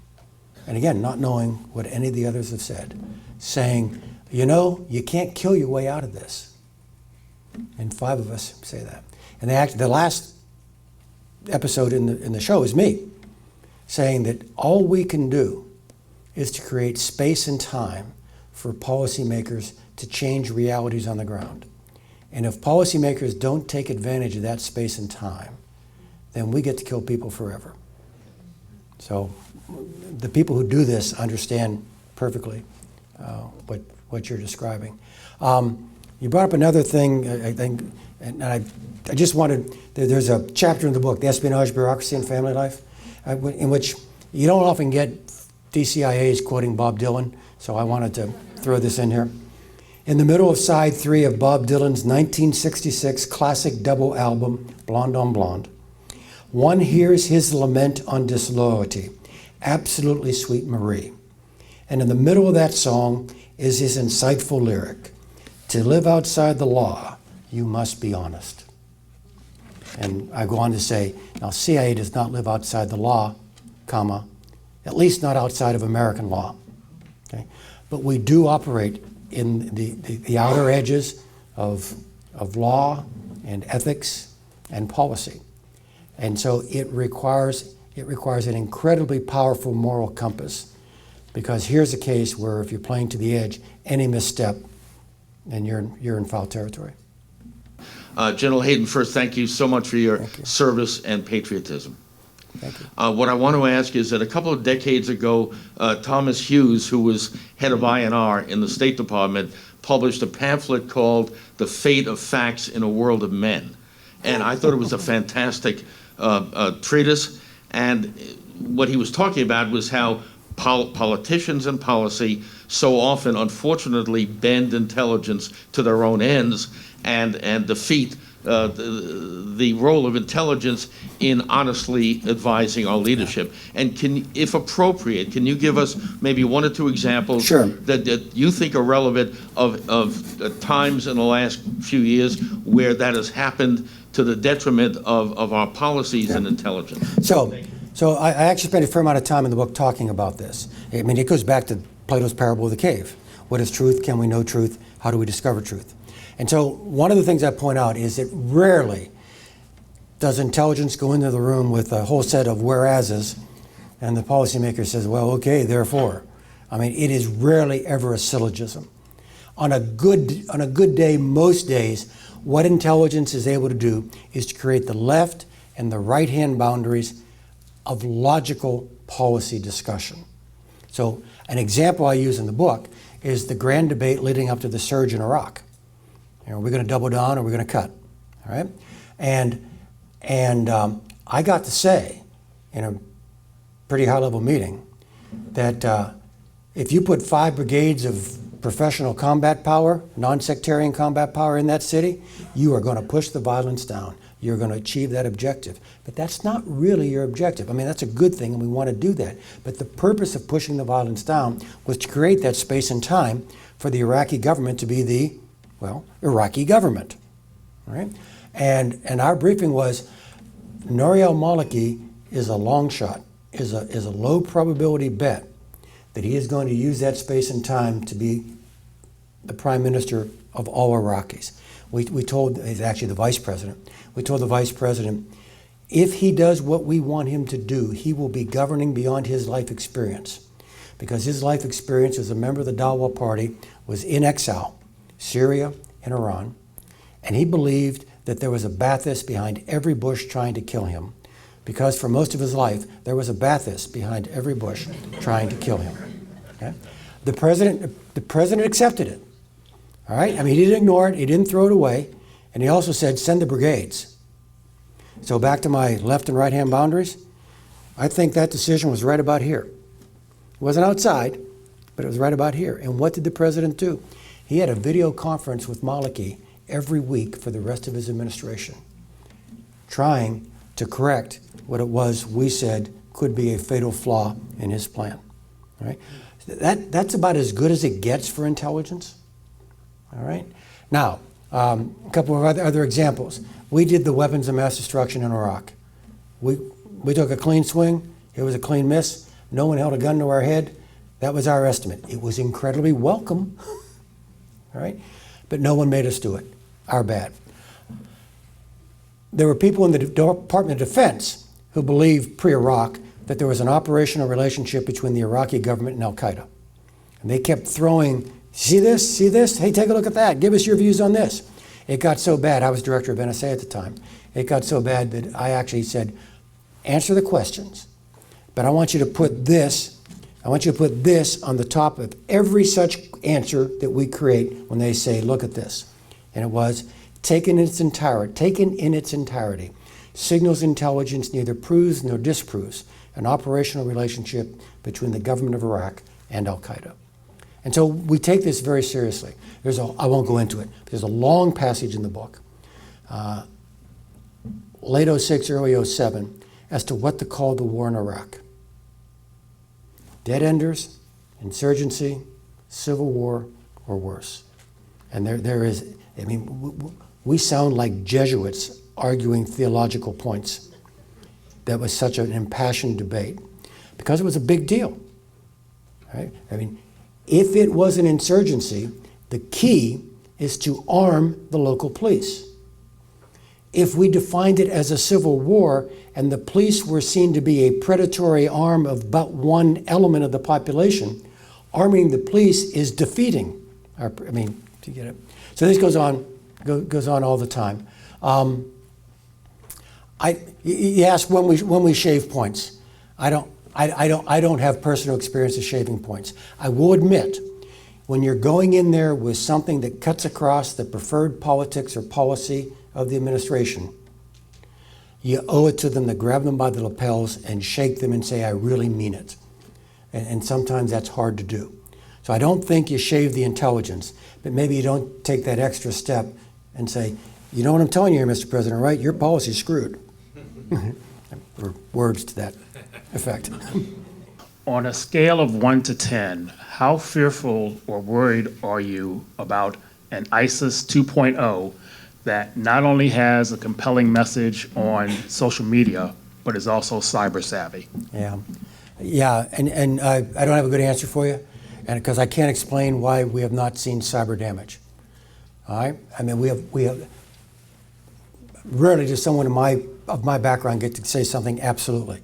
And again, not knowing what any of the others have said, saying, you can't kill your way out of this. And 5 of us say that. And the last episode in the show is me saying that all we can do is to create space and time for policymakers to change realities on the ground. And if policymakers don't take advantage of that space and time, then we get to kill people forever. So the people who do this understand perfectly what you're describing. You brought up another thing, I think, and I just wanted, there's a chapter in the book, The Espionage, Bureaucracy, and Family Life, in which you don't often get DCIAs quoting Bob Dylan, so I wanted to throw this in here. In the middle of side 3 of Bob Dylan's 1966 classic double album, Blonde on Blonde, one hears his lament on disloyalty, Absolutely Sweet Marie. And in the middle of that song is his insightful lyric, to live outside the law, you must be honest. And I go on to say, now CIA does not live outside the law, comma, at least not outside of American law. Okay? But we do operate in the outer edges of law and ethics and policy. And so it requires an incredibly powerful moral compass, because here's a case where if you're playing to the edge, any misstep, and you're in foul territory. General Hayden, first, thank you so much for your service and patriotism. Thank you. What I want to ask is that a couple of decades ago, Thomas Hughes, who was head of INR in the State Department, published a pamphlet called The Fate of Facts in a World of Men. And I thought it was a fantastic treatise. And what he was talking about was how politicians and policy so often, unfortunately, bend intelligence to their own ends and defeat the role of intelligence in honestly advising our leadership. And if appropriate, can you give us maybe 1 or 2 examples Sure. that you think are relevant of times in the last few years where that has happened to the detriment of our policies and intelligence? So I actually spent a fair amount of time in the book talking about this. I mean, it goes back to Plato's parable of the cave. What is truth? Can we know truth? How do we discover truth? And so one of the things I point out is that rarely does intelligence go into the room with a whole set of whereases and the policymaker says, well, okay, therefore. I mean, it is rarely ever a syllogism. On a good day, most days, what intelligence is able to do is to create the left and the right-hand boundaries of logical policy discussion. So an example I use in the book is the grand debate leading up to the surge in Iraq. Are we going to double down or are we going to cut? All right? And I got to say in a pretty high-level meeting that if you put 5 brigades of professional combat power, non-sectarian combat power in that city, you are going to push the violence down. You're going to achieve that objective. But that's not really your objective. I mean, that's a good thing, and we want to do that. But the purpose of pushing the violence down was to create that space and time for the Iraqi government to be the, well, Iraqi government. All right? And our briefing was, Nouri al-Maliki is a long shot, is a low probability bet that he is going to use that space and time to be the prime minister of all Iraqis. We told, he's actually the vice president, we told the vice president, if he does what we want him to do, he will be governing beyond his life experience. Because his life experience as a member of the Dawa party was in exile, Syria and Iran, and he believed that there was a Ba'athist behind every Bush trying to kill him. Because for most of his life, there was a Ba'athist behind every Bush trying to kill him. Okay? The president accepted it. All right? I mean, he didn't ignore it. He didn't throw it away. And he also said, send the brigades. So back to my left and right-hand boundaries, I think that decision was right about here. It wasn't outside, but it was right about here. And what did the president do? He had a video conference with Maliki every week for the rest of his administration, trying to correct what it was we said could be a fatal flaw in his plan. All right? That's about as good as it gets for intelligence. All right? Now, a couple of other examples. We did the weapons of mass destruction in Iraq. We took a clean swing. It was a clean miss. No one held a gun to our head. That was our estimate. It was incredibly welcome. All right? But no one made us do it. Our bad. There were people in the Department of Defense who believed pre-Iraq that there was an operational relationship between the Iraqi government and al-Qaeda. And they kept throwing, see this, see this? Hey, take a look at that. Give us your views on this. It got so bad, I was director of NSA at the time. It got so bad that I actually said, answer the questions, but I want you to put this, on the top of every such answer that we create when they say, look at this. And it was, taken in its entirety, signals intelligence neither proves nor disproves an operational relationship between the government of Iraq and al-Qaeda. And so we take this very seriously. I won't go into it. There's a long passage in the book, late 06, early 07, as to what to call the war in Iraq. Dead enders, insurgency, civil war, or worse. And there is, I mean, we sound like Jesuits arguing theological points. That was such an impassioned debate because it was a big deal. Right? I mean, if it was an insurgency, the key is to arm the local police. If we defined it as a civil war and the police were seen to be a predatory arm of but one element of the population, arming the police is defeating to get it. So this goes on all the time. You ask when we shave points. I don't have personal experience of shaving points. I will admit, when you're going in there with something that cuts across the preferred politics or policy of the administration, you owe it to them to grab them by the lapels and shake them and say, I really mean it. And sometimes that's hard to do. So I don't think you shave the intelligence, but maybe you don't take that extra step and say, you know what I'm telling you here, Mr. President, right? Your policy's screwed. Or words to that effect. On a scale of 1 to 10, how fearful or worried are you about an ISIS 2.0 that not only has a compelling message on social media, but is also cyber savvy? Yeah, and I don't have a good answer for you, and because I can't explain why we have not seen cyber damage. All right, I mean we have rarely does someone of my background get to say something absolutely.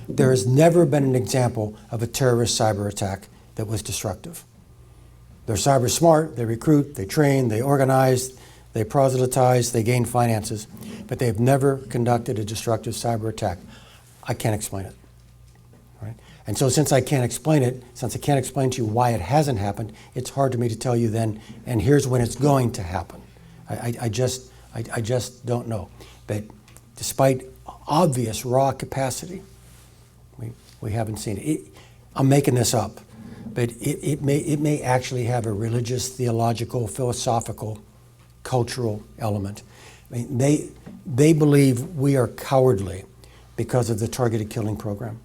There has never been an example of a terrorist cyber attack that was destructive. They're cyber smart, they recruit, they train, they organize, they proselytize, they gain finances, but they've never conducted a destructive cyber attack. I can't explain it. Right? And so since I can't explain it, since I can't explain to you why it hasn't happened, it's hard to me to tell you then, and here's when it's going to happen. I just don't know. But despite obvious raw capacity, we haven't seen it. I'm making this up, but it may actually have a religious, theological, philosophical, cultural element. I mean, they believe we are cowardly because of the targeted killing program.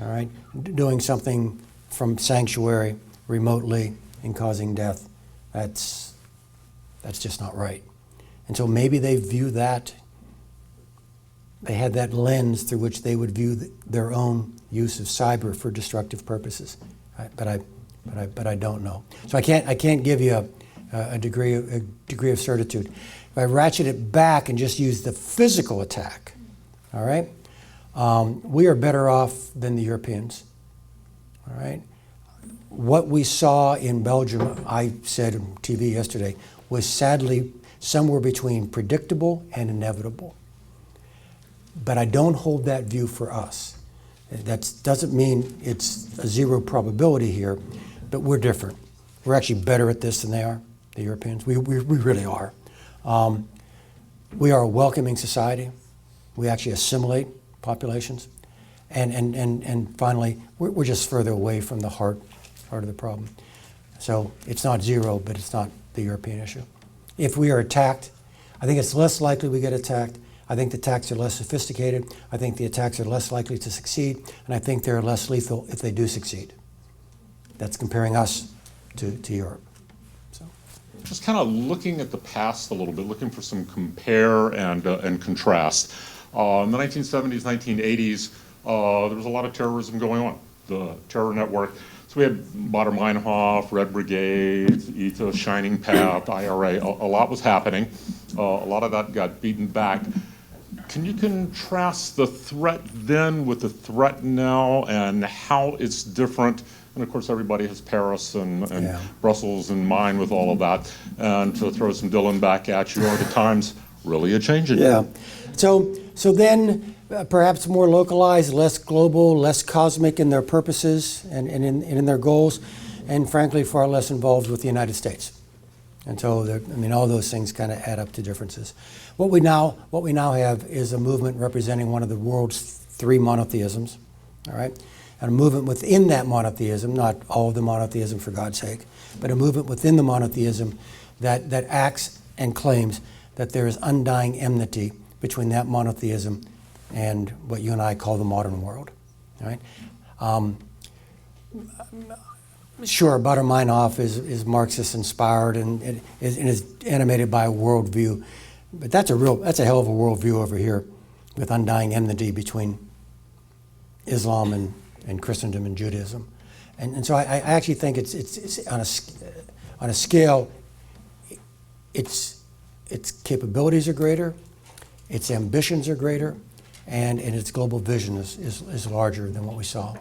All right, doing something from sanctuary remotely and causing death, that's just not right. And so maybe they view that, they had that lens through which they would view their own use of cyber for destructive purposes. But I don't know. So I can't give you a degree of certitude. If I ratchet it back and just use the physical attack, all right, we are better off than the Europeans. All right, what we saw in Belgium, I said on TV yesterday, was sadly somewhere between predictable and inevitable. But I don't hold that view for us. That doesn't mean it's a zero probability here, but we're different. We're actually better at this than they are, the Europeans. We really are. We are a welcoming society. We actually assimilate populations. And finally, we're just further away from the heart of the problem. So it's not zero, but it's not the European issue. If we are attacked, I think it's less likely we get attacked. I think the attacks are less sophisticated. I think the attacks are less likely to succeed. And I think they're less lethal if they do succeed. That's comparing us to Europe. So, just kind of looking at the past a little bit, looking for some compare and contrast. In the 1970s, 1980s, there was a lot of terrorism going on, the terror network. So we had Baader-Meinhof, Red Brigade, ETA, Shining Path, IRA, a lot was happening. A lot of that got beaten back. Can you contrast the threat then with the threat now and how it's different? And of course, everybody has Paris and Brussels in mind with all of that. And to throw some Dylan back at you, are the times really a-changing? Yeah. So then perhaps more localized, less global, less cosmic in their purposes and in their goals, and frankly far less involved with the United States. And so, all those things kind of add up to differences. What we now have is a movement representing one of the world's three monotheisms, all right? And a movement within that monotheism, not all of the monotheism for God's sake, but a movement within the monotheism that acts and claims that there is undying enmity between that monotheism and what you and I call the modern world, all right? Sure, Baader-Meinhof is Marxist-inspired and is animated by a worldview, but that's a hell of a worldview over here, with undying enmity between Islam and Christendom and Judaism, and so I actually think it's on a scale, its capabilities are greater, its ambitions are greater, and its global vision is larger than what we saw.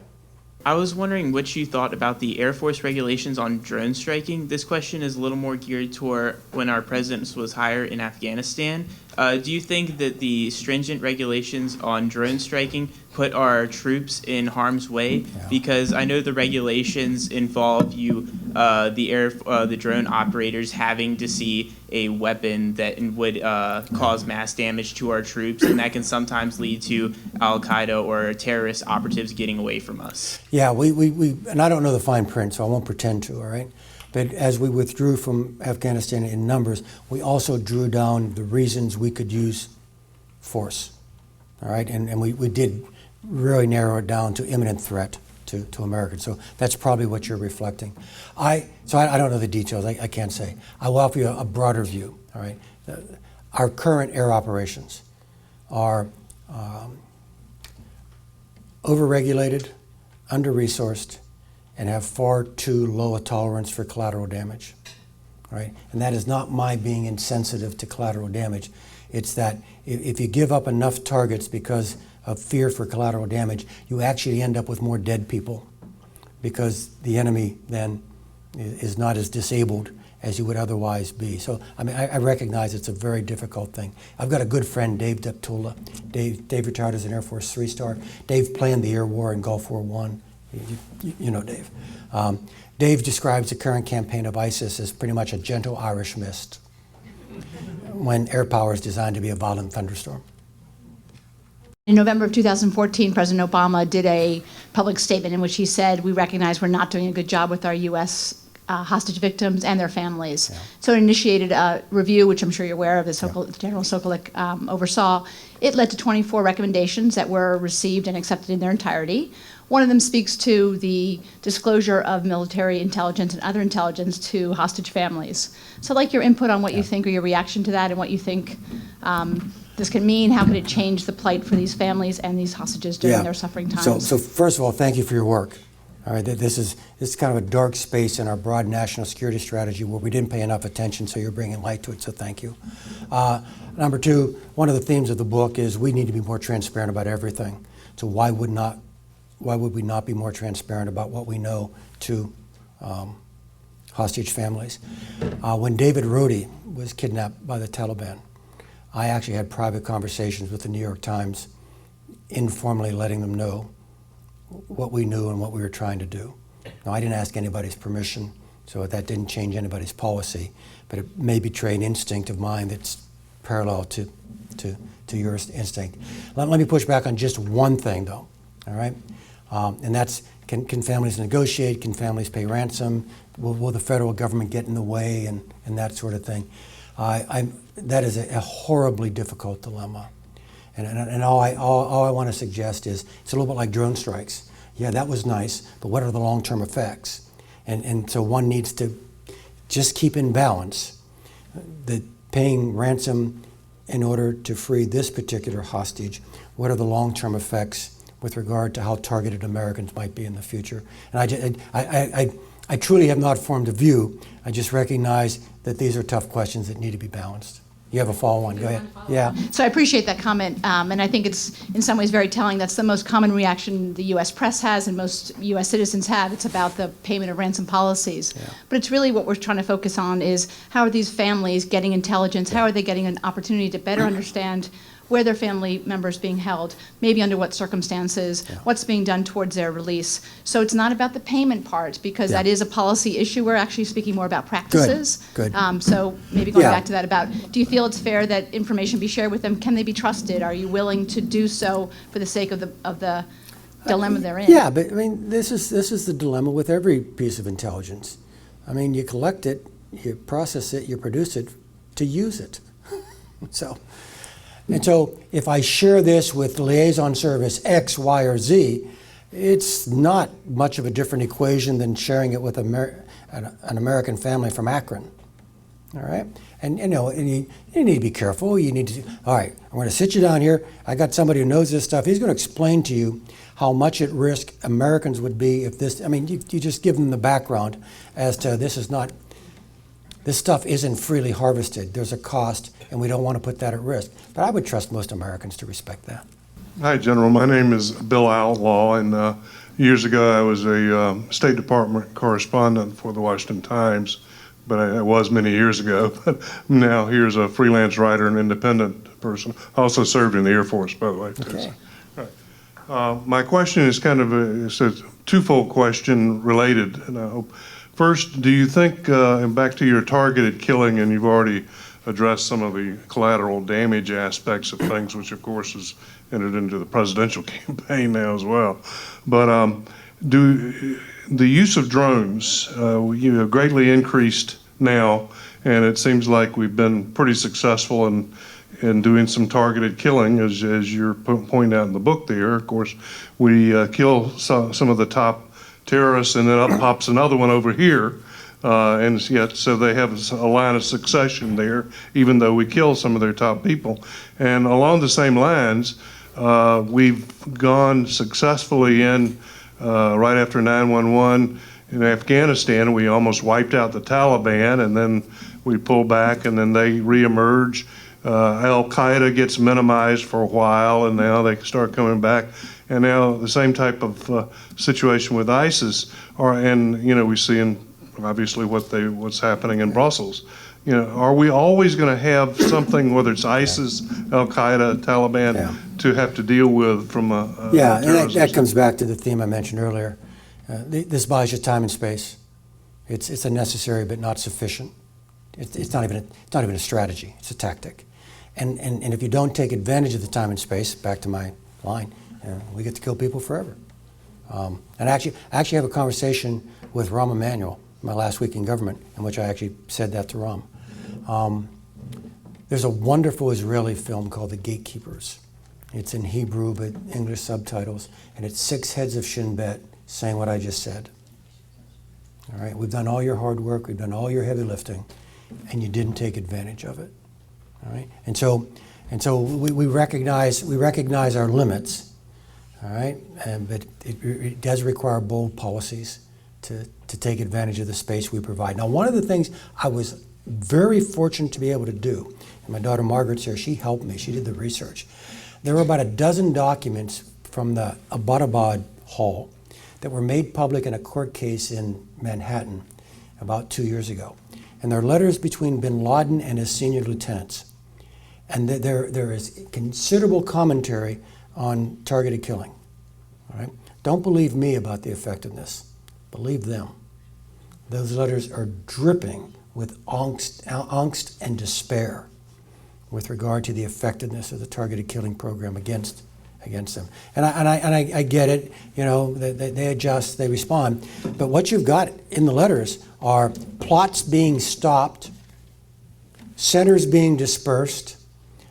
I was wondering what you thought about the Air Force regulations on drone striking. This question is a little more geared toward when our president was hired in Afghanistan. Do you think that the stringent regulations on drone striking put our troops in harm's way? Yeah. Because I know the regulations involve the drone operators having to see a weapon that would cause mass damage to our troops, and that can sometimes lead to Al-Qaeda or terrorist operatives getting away from us. Yeah, we and I don't know the fine print, so I won't pretend to, all right? But as we withdrew from Afghanistan in numbers, we also drew down the reasons we could use force, all right? And we did really narrow it down to imminent threat to Americans. So that's probably what you're reflecting. I don't know the details. I can't say. I will offer you a broader view, all right? Our current air operations are overregulated, under-resourced, and have far too low a tolerance for collateral damage, right? And that is not my being insensitive to collateral damage. It's that if you give up enough targets because of fear for collateral damage, you actually end up with more dead people because the enemy then is not as disabled as you would otherwise be. So, I recognize it's a very difficult thing. I've got a good friend, Dave Deptula. Dave retired as an Air Force 3-star. Dave planned the air war in Gulf War I You know Dave. Dave describes the current campaign of ISIS as pretty much a gentle Irish mist when air power is designed to be a violent thunderstorm. In November of 2014, President Obama did a public statement in which he said, we recognize we're not doing a good job with our U.S. Hostage victims and their families. Yeah. So it initiated a review, which I'm sure you're aware of, that General Sokolic oversaw. It led to 24 recommendations that were received and accepted in their entirety. One of them speaks to the disclosure of military intelligence and other intelligence to hostage families. So I'd like your input on what you think or your reaction to that and what you think this can mean. How could it change the plight for these families and these hostages during their suffering times? So first of all, thank you for your work. All right, this is kind of a dark space in our broad national security strategy where we didn't pay enough attention, so you're bringing light to it, so thank you. Number two, one of the themes of the book is we need to be more transparent about everything. So why would we not be more transparent about what we know to hostage families? When David Rhodey was kidnapped by the Taliban, I actually had private conversations with the New York Times, informally letting them know what we knew and what we were trying to do. Now, I didn't ask anybody's permission, so that didn't change anybody's policy, but it may betray an instinct of mine that's parallel to your instinct. Let me push back on just one thing, though, all right? And that's, can families negotiate? Can families pay ransom? Will the federal government get in the way and that sort of thing? That is a horribly difficult dilemma. And all I want to suggest is it's a little bit like drone strikes. Yeah, that was nice, but what are the long-term effects? And so one needs to just keep in balance the paying ransom in order to free this particular hostage. What are the long-term effects with regard to how targeted Americans might be in the future? And I truly have not formed a view. I just recognize that these are tough questions that need to be balanced. You have a follow-on. Go ahead. Yeah. So I appreciate that comment, and I think it's in some ways very telling. That's the most common reaction the U.S. press has and most U.S. citizens have. It's about the payment of ransom policies. Yeah. But it's really what we're trying to focus on is how are these families getting intelligence? How are they getting an opportunity to better understand where their family members being held, maybe under what circumstances, what's being done towards their release. So it's not about the payment part, because that is a policy issue. We're actually speaking more about practices. Good. So maybe going back to that about, do you feel it's fair that information be shared with them? Can they be trusted? Are you willing to do so for the sake of the dilemma they're in? Yeah, but I mean, this is the dilemma with every piece of intelligence. I mean, you collect it, you process it, you produce it to use it. And so if I share this with liaison service X, Y, or Z, it's not much of a different equation than sharing it with an American family from Akron. All right? And you need to be careful. You need to, all right, I'm going to sit you down here. I got somebody who knows this stuff. He's going to explain to you how much at risk Americans would be if this, I mean, you just give them the background as to this stuff isn't freely harvested. There's a cost, and we don't want to put that at risk. But I would trust most Americans to respect that. Hi, General. My name is Bill Outlaw, and years ago I was a State Department correspondent for the Washington Times, but I was many years ago. But now here's a freelance writer and independent person. I also served in the Air Force, by the way. Okay. Right. My question is kind of it's a twofold question related, and I hope. First, do you think, and back to your targeted killing, and you've already addressed some of the collateral damage aspects of things, which of course is entered into the presidential campaign now as well. But do the use of drones greatly increased now, and it seems like we've been pretty successful in doing some targeted killing, as you're pointing out in the book there. Of course, we kill some of the top terrorists, and then up pops another one over here, and yet so they have a line of succession there, even though we kill some of their top people. And along the same lines, we've gone successfully in right after 9/11 in Afghanistan. We almost wiped out the Taliban, and then we pull back, and then they reemerge. Al-Qaeda gets minimized for a while, and now they start coming back. And now the same type of situation with ISIS, and we see obviously what's happening in Brussels. Are we always going to have something, whether it's ISIS, Al-Qaeda, Taliban, to have to deal with from a and that comes back to the theme I mentioned earlier. This buys you time and space. It's a necessary but not sufficient. It's not even a strategy. It's a tactic. And if you don't take advantage of the time and space, back to my line, we get to kill people forever. And I actually have a conversation with Rahm Emanuel my last week in government, in which I actually said that to Rahm. There's a wonderful Israeli film called The Gatekeepers. It's in Hebrew but English subtitles, and it's 6 heads of Shin Bet saying what I just said. All right, we've done all your hard work, we've done all your heavy lifting, and you didn't take advantage of it. All right, and so we recognize our limits. All right, but it does require bold policies to take advantage of the space we provide. Now, one of the things I was very fortunate to be able to do, and my daughter Margaret's here, she helped me, she did the research. There were about a dozen documents from the Abbottabad Hall that were made public in a court case in Manhattan about 2 years ago. And they're letters between bin Laden and his senior lieutenants. And there is considerable commentary on targeted killing. All right? Don't believe me about the effectiveness. Believe them. Those letters are dripping with angst and despair with regard to the effectiveness of the targeted killing program against them. And I get it, you know, they adjust, they respond. But what you've got in the letters are plots being stopped, centers being dispersed,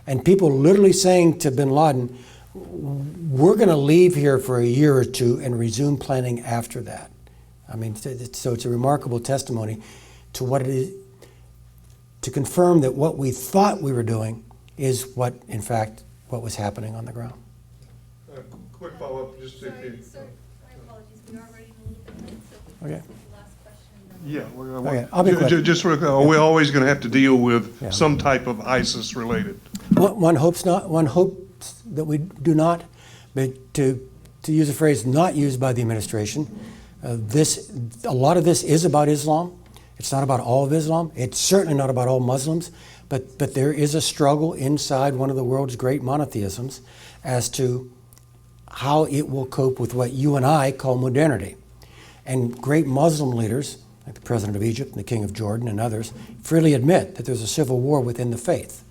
and people literally saying to bin Laden, we're going to leave here for a year or two and resume planning after that. I mean, so it's a remarkable testimony to what it is, to confirm that what we thought we were doing is what, in fact, what was happening on the ground. Quick follow-up, just if you... Sir, my apologies, we are running a little bit late, so if Okay. the last question. Yeah, Okay, I'll be quick. just we're always going to have to deal with some type of ISIS related. One hopes that we do not, but to use a phrase not used by the administration, a lot of this is about Islam. It's not about all of Islam. It's certainly not about all Muslims, but there is a struggle inside one of the world's great monotheisms as to how it will cope with what you and I call modernity. And great Muslim leaders, like the President of Egypt and the King of Jordan and others, freely admit that there's a civil war within the faith.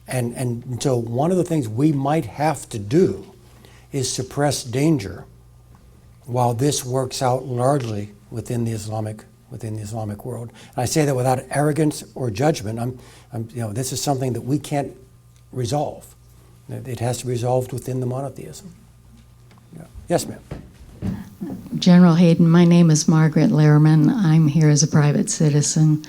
And so one of the things we might have to do is suppress danger while this works out largely within the Islamic world. And I say that without arrogance or judgment. This is something that we can't resolve. It has to be resolved within the monotheism. Yeah. Yes, ma'am. General Hayden, my name is Margaret Lehrman. I'm here as a private citizen.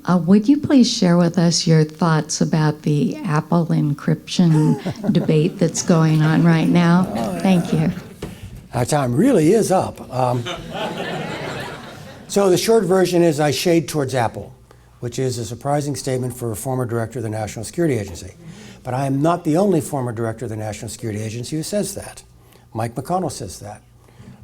Would you please share with us your thoughts about the Apple encryption debate that's going on right now? Thank you. Our time really is up. So the short version is I shade towards Apple, which is a surprising statement for a former director of the National Security Agency. But I am not the only former director of the National Security Agency who says that. Mike McConnell says that.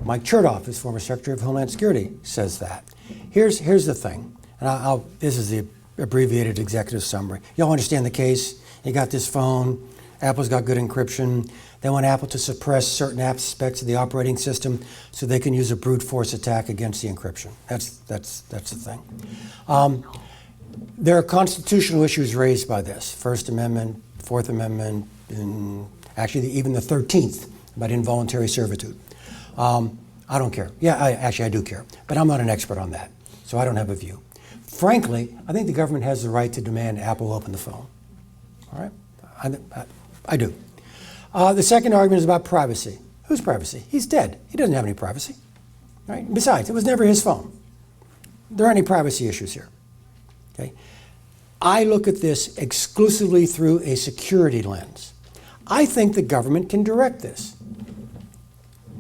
Mike Chertoff, who's former Secretary of Homeland Security, says that. Here's the thing, and this is the abbreviated executive summary. Y'all understand the case? You got this phone, Apple's got good encryption. They want Apple to suppress certain aspects of the operating system so they can use a brute force attack against the encryption. That's the thing. There are constitutional issues raised by this. First Amendment, Fourth Amendment, and actually even the 13th about involuntary servitude. I don't care. Yeah, I do care. But I'm not an expert on that, so I don't have a view. Frankly, I think the government has the right to demand Apple open the phone. All right? I do. The second argument is about privacy. Whose privacy? He's dead. He doesn't have any privacy. Right? Besides, it was never his phone. There aren't any privacy issues here. Okay? I look at this exclusively through a security lens. I think the government can direct this.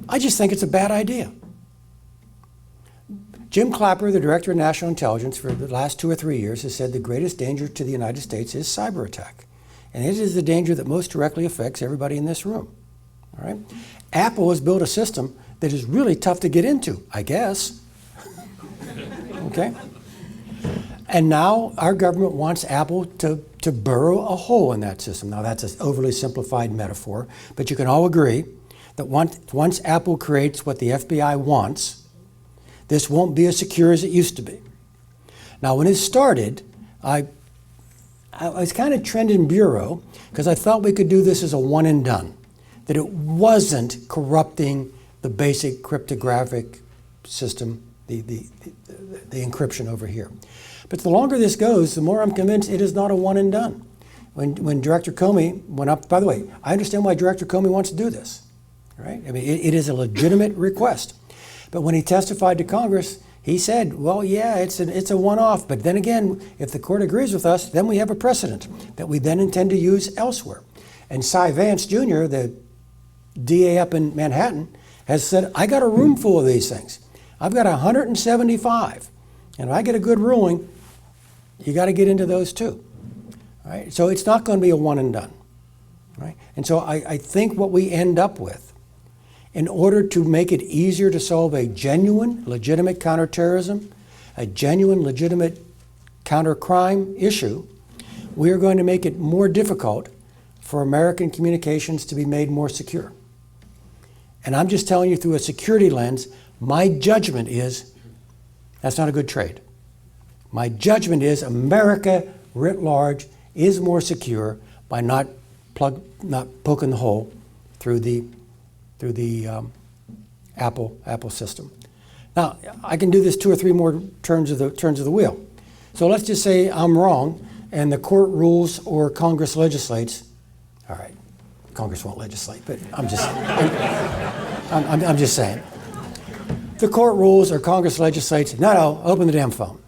I just think it's a bad idea. Jim Clapper, the Director of National Intelligence for the last 2 or 3 years, has said the greatest danger to the United States is cyber attack. And it is the danger that most directly affects everybody in this room. All right? Apple has built a system that is really tough to get into, I guess. Okay? And now our government wants Apple to burrow a hole in that system. Now that's an overly simplified metaphor, but you can all agree that once Apple creates what the FBI wants, This won't be as secure as it used to be. Now, when it started, I was kind of trending bureau because I thought we could do this as a one and done, that it wasn't corrupting the basic cryptographic system, the encryption over here. But the longer this goes, the more I'm convinced it is not a one and done. When Director Comey went up, by the way, I understand why Director Comey wants to do this, right? I mean, it is a legitimate request. But when he testified to Congress, he said, well, yeah, it's a one-off, but then again, if the court agrees with us, then we have a precedent that we then intend to use elsewhere. And Cy Vance Jr., the DA up in Manhattan, has said, I got a room full of these things. I've got 175. And if I get a good ruling, you got to get into those too. Right? So it's not going to be a one and done. Right? And so I think what we end up with, in order to make it easier to solve a genuine, legitimate counterterrorism, a genuine, legitimate countercrime issue, we are going to make it more difficult for American communications to be made more secure. And I'm just telling you through a security lens, my judgment is that's not a good trade. My judgment is America writ large is more secure by not poking the hole through the Apple system. Now, I can do this 2 or 3 more turns of the wheel. So let's just say I'm wrong, and the court rules or Congress legislates. All right, Congress won't legislate, but I'm just saying. The court rules or Congress legislates. No, open the damn phone.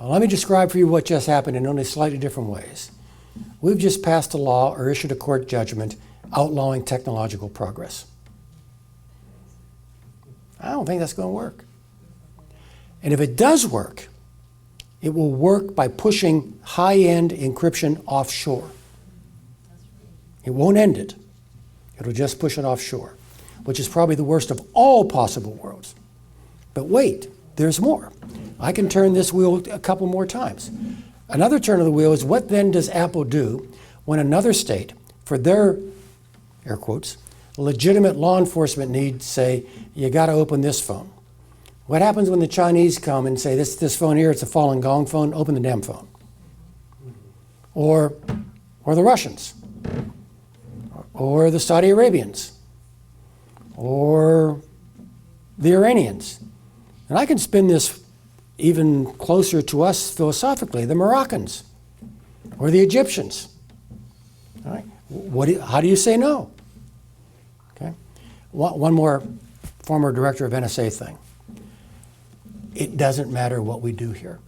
Let me describe for you what just happened in only slightly different ways. We've just passed a law or issued a court judgment outlawing technological progress. I don't think that's going to work. And if it does work, it will work by pushing high-end encryption offshore. It won't end it. It'll just push it offshore, which is probably the worst of all possible worlds. But wait, there's more. I can turn this wheel a couple more times. Another turn of the wheel is what then does Apple do when another state, for their, air quotes, legitimate law enforcement needs, say, you got to open this phone. What happens when the Chinese come and say, this phone here, it's a Falun Gong phone, open the damn phone? Or the Russians, or the Saudi Arabians, or the Iranians. And I can spin this even closer to us philosophically, the Moroccans, or the Egyptians. All right? How do you say no? Okay. One more former director of NSA thing. It doesn't matter what we do here.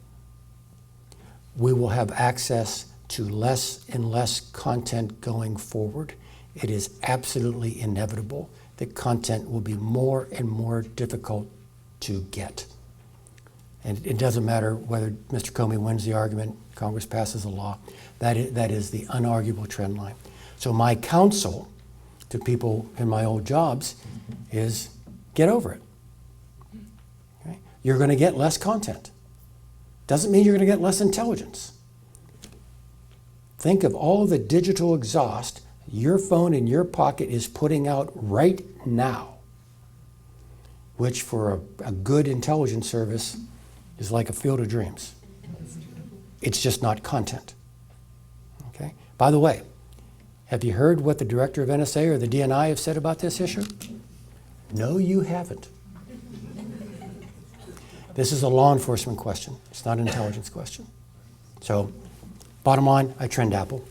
We will have access to less and less content going forward. It is absolutely inevitable that content will be more and more difficult to get. And it doesn't matter whether Mr. Comey wins the argument, Congress passes a law. That is the unarguable trend line. So my counsel to people in my old jobs is get over it. Okay? You're going to get less content. Doesn't mean you're going to get less intelligence. Think of all the digital exhaust your phone in your pocket is putting out right now, which for a good intelligence service is like a field of dreams. It's just not content. Okay? By the way, have you heard what the director of NSA or the DNI have said about this issue? No, you haven't. This is a law enforcement question. It's not an intelligence question. So, bottom line, I trend Apple.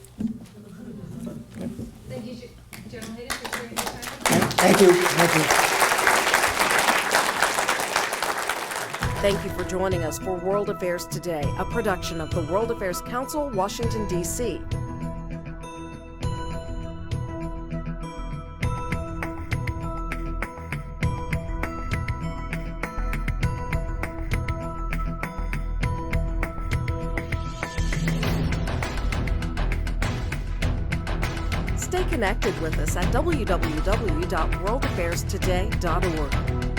Okay. Thank you, General Hayden, for sharing your time. Thank you. Thank you. Thank you for joining us for World Affairs Today, a production of the World Affairs Council, Washington, D.C. Stay connected with us at www.worldaffairstoday.org.